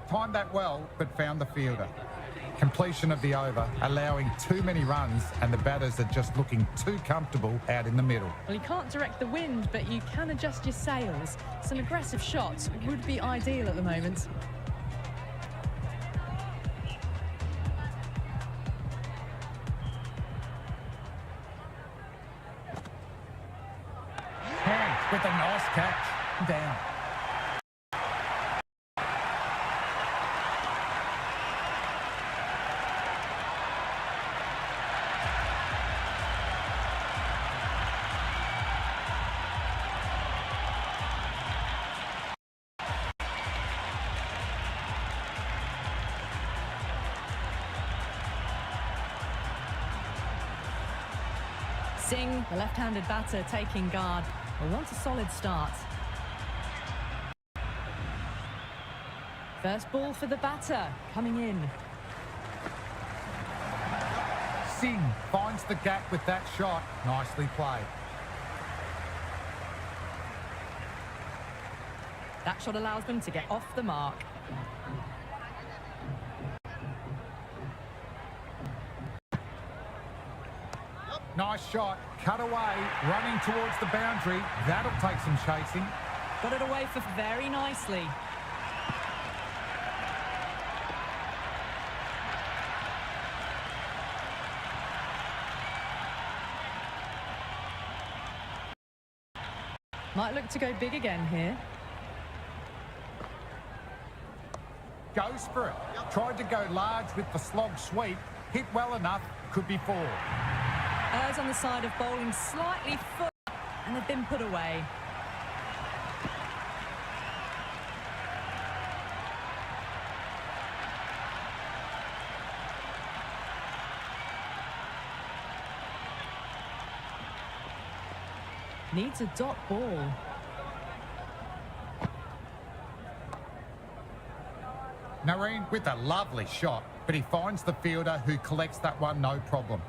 Speaker 2: Timed that well, but found the fielder. Completion of the over, allowing too many runs, and the batters are just looking too comfortable out in the middle.
Speaker 1: Well, you can't direct the wind, but you can adjust your sails. Some aggressive shots would be ideal at the moment.
Speaker 2: Hands with a nice catch. Down.
Speaker 1: Singh, the left-handed batter, taking guard. Will want a solid start. First ball for the batter, coming in.
Speaker 2: Singh finds the gap with that shot. Nicely played.
Speaker 1: That shot allows them to get off the mark.
Speaker 2: Nice shot, cut away, running towards the boundary. That'll take some chasing.
Speaker 1: Got it away for very nicely. Might look to go big again here.
Speaker 2: Goes for it. Tried to go large with the slog sweep. Hit well enough, could be four.
Speaker 1: Errs on the side of bowling slightly full, and they've been put away. Needs a dot ball.
Speaker 2: Nareen with a lovely shot, but he finds the fielder who collects that one no problem.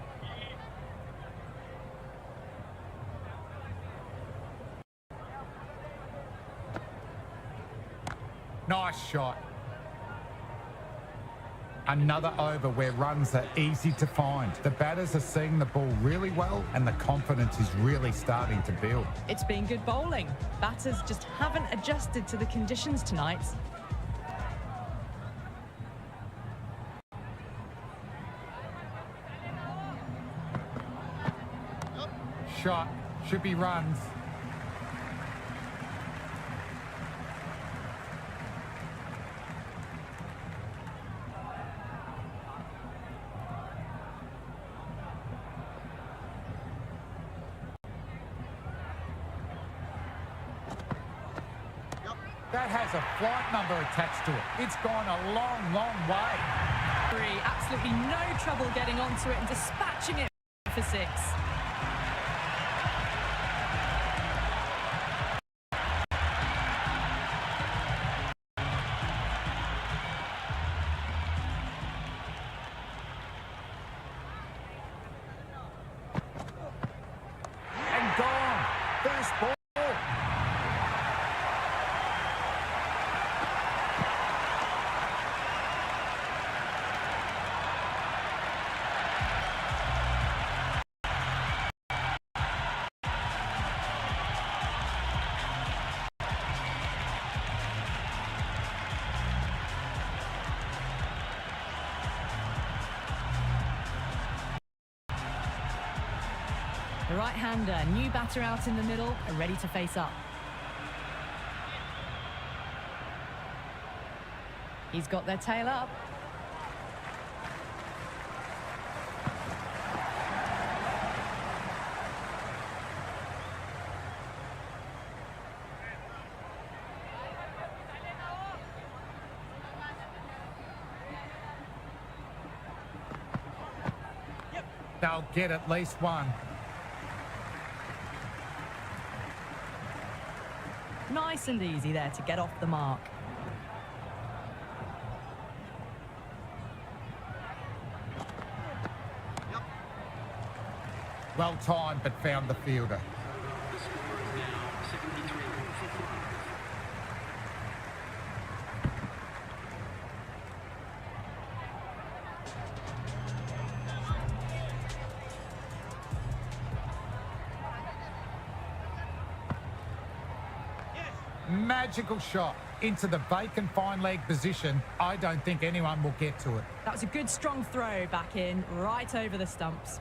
Speaker 2: Nice shot. Another over where runs are easy to find. The batters are seeing the ball really well, and the confidence is really starting to build.
Speaker 1: It's been good bowling. Batters just haven't adjusted to the conditions tonight.
Speaker 2: Shot, should be runs. That has a flight number attached to it. It's gone a long, long way.
Speaker 1: Absolutely no trouble getting onto it and dispatching it for six.
Speaker 2: And gone. First ball.
Speaker 1: The right-hander, new batter out in the middle, are ready to face up. He's got their tail up.
Speaker 2: They'll get at least one.
Speaker 1: Nice and easy there to get off the mark.
Speaker 2: Well timed, but found the fielder.
Speaker 3: The score is now 73 for 5.
Speaker 2: Magical shot into the vacant fine leg position. I don't think anyone will get to it.
Speaker 1: That was a good strong throw back in, right over the stumps.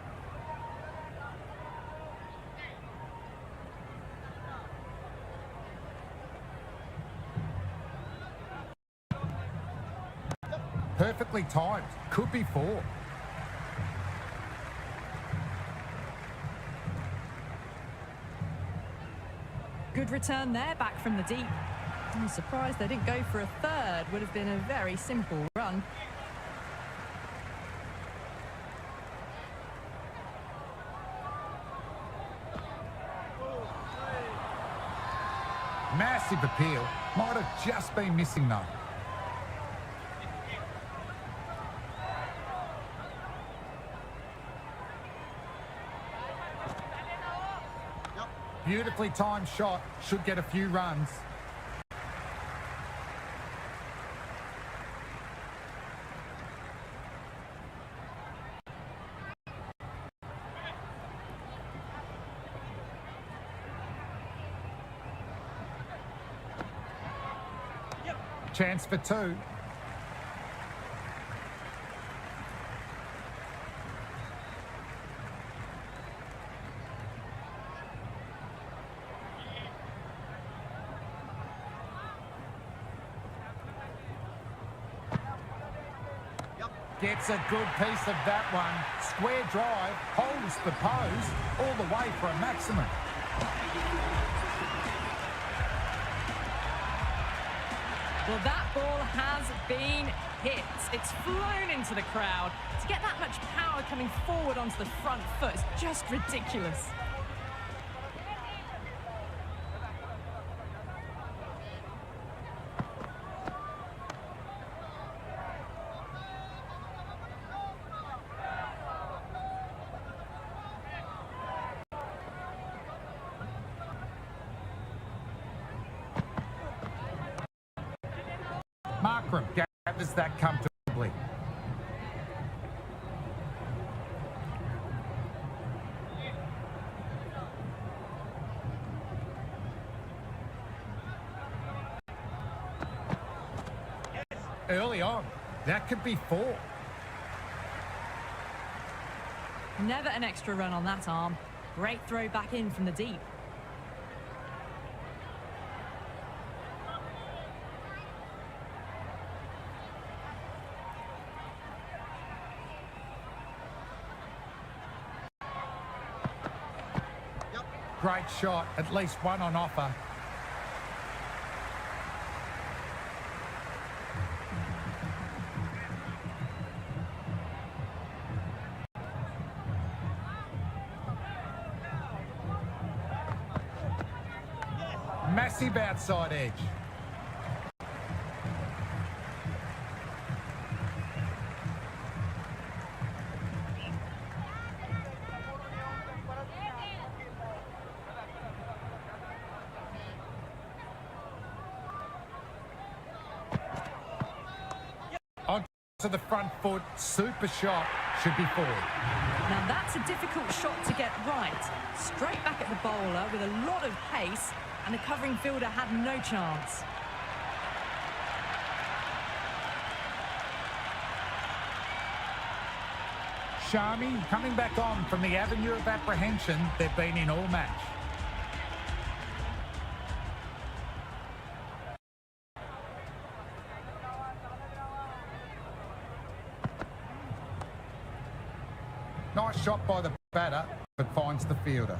Speaker 2: Perfectly timed. Could be 4.
Speaker 1: Good return there, back from the deep. I'm surprised they didn't go for a third. Would have been a very simple run.
Speaker 2: Massive appeal. Might have just been missing though. Beautifully timed shot. Should get a few runs. Chance for 2. Gets a good piece of that one. Square drive, holds the pose, all the way for a maximum.
Speaker 1: Well, that ball has been hit. It's flown into the crowd. To get that much power coming forward onto the front foot is just ridiculous.
Speaker 2: Markram gathers that comfortably. Early on, that could be 4.
Speaker 1: Never an extra run on that arm. Great throw back in from the deep.
Speaker 2: Great shot, at least one on offer. Massive outside edge. To the front foot, super shot, should be 4.
Speaker 1: Now that's a difficult shot to get right. Straight back at the bowler with a lot of pace, and the covering fielder had no chance.
Speaker 2: Shami coming back on from the avenue of apprehension they've been in all match. Nice shot by the batter, but finds the fielder.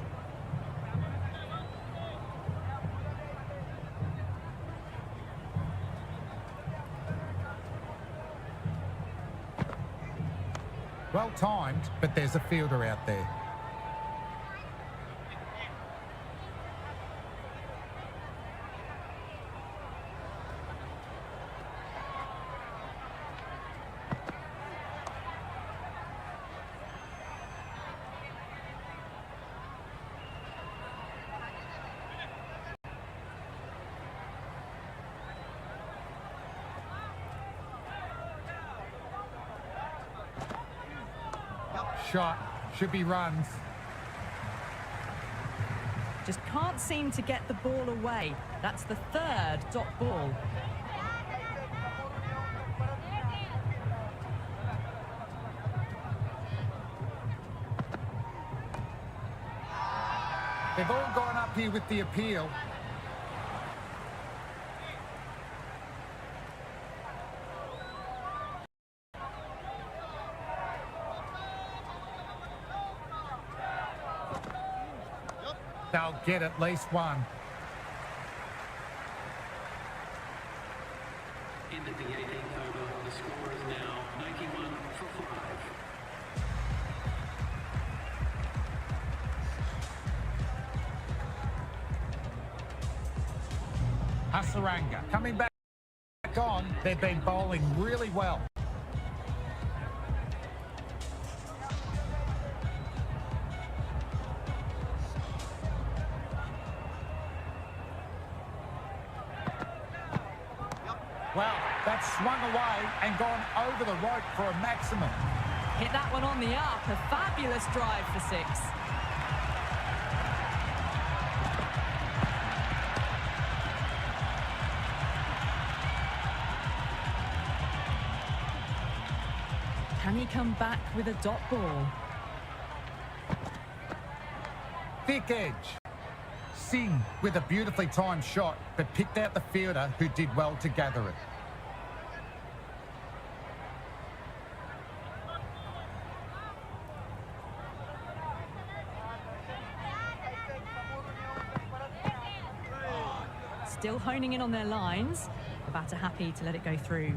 Speaker 2: Well timed, but there's a fielder out there. Shot, should be runs.
Speaker 1: Just can't seem to get the ball away. That's the third dot ball.
Speaker 2: They've all gone up here with the appeal. They'll get at least one.
Speaker 3: Into the 18th over, the score is now 91 for 5.
Speaker 2: Hasaranga coming back on. They've been bowling really well. Well, that's swung away and gone over the rope for a maximum.
Speaker 1: Hit that one on the up. A fabulous drive for 6. Can he come back with a dot ball?
Speaker 2: Thick edge. Singh with a beautifully timed shot, but picked out the fielder who did well to gather it.
Speaker 1: Still honing in on their lines. The batter happy to let it go through.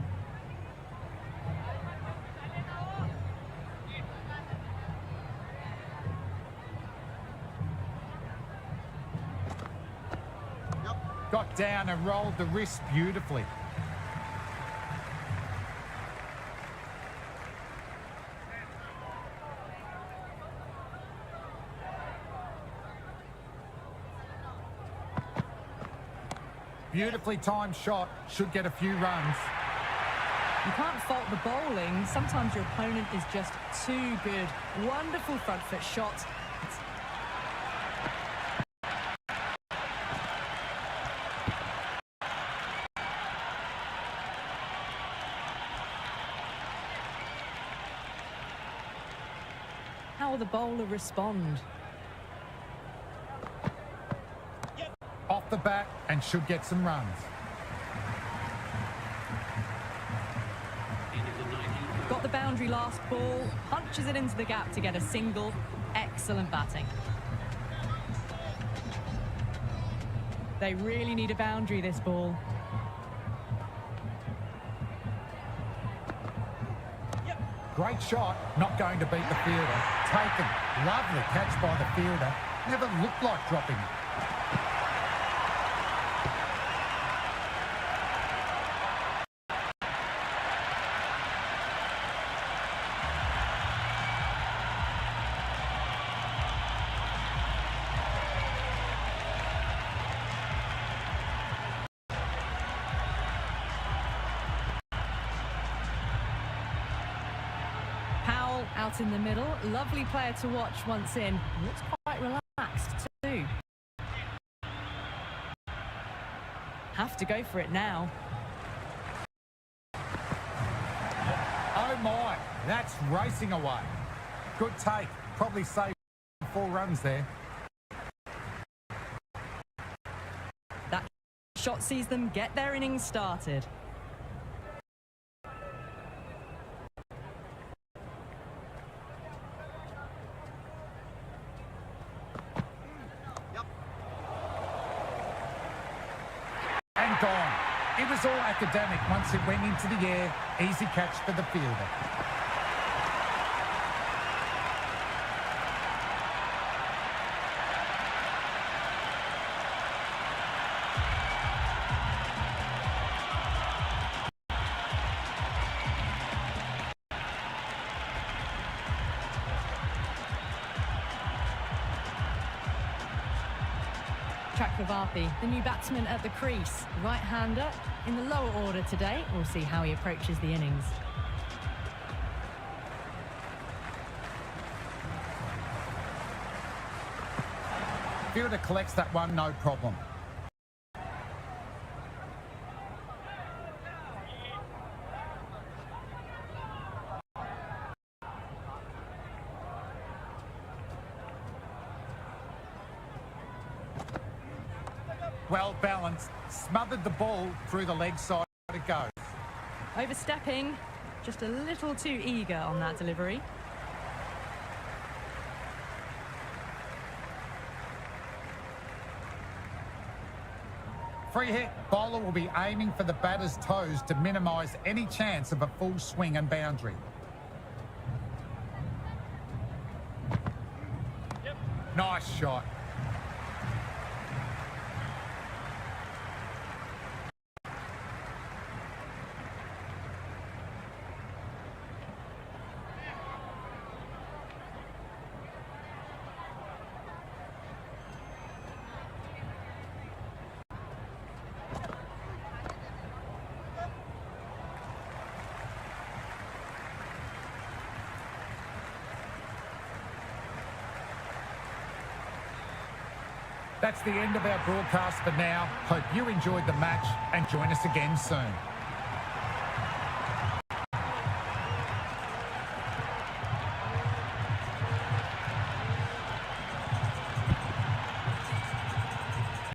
Speaker 2: Got down and rolled the wrist beautifully. Beautifully timed shot, should get a few runs.
Speaker 1: You can't fault the bowling. Sometimes your opponent is just too good. Wonderful front foot shot. How will the bowler respond?
Speaker 2: Off the bat and should get some runs.
Speaker 1: Got the boundary last ball, punches it into the gap to get a single. Excellent batting. They really need a boundary, this ball.
Speaker 2: Great shot, not going to beat the fielder. Taken, lovely catch by the fielder. Never looked like dropping it.
Speaker 1: Out in the middle, lovely player to watch once in. Looks quite relaxed too. Have to go for it now.
Speaker 2: Oh my, that's racing away. Good take, probably saved 4 runs there.
Speaker 1: That shot sees them get their innings started.
Speaker 2: Gone. It was all academic once it went into the air. Easy catch for the fielder.
Speaker 1: Chakravarti, the new batsman at the crease. Right-hander in the lower order today. We'll see how he approaches the innings.
Speaker 2: Fielder collects that one, no problem. Well balanced, smothered the ball through the leg side, it goes.
Speaker 1: Overstepping, just a little too eager on that delivery.
Speaker 2: Free hit, bowler will be aiming for the batter's toes to minimise any chance of a full swing and boundary. Nice shot. That's the end of our broadcast for now. Hope you enjoyed the match and join us again soon.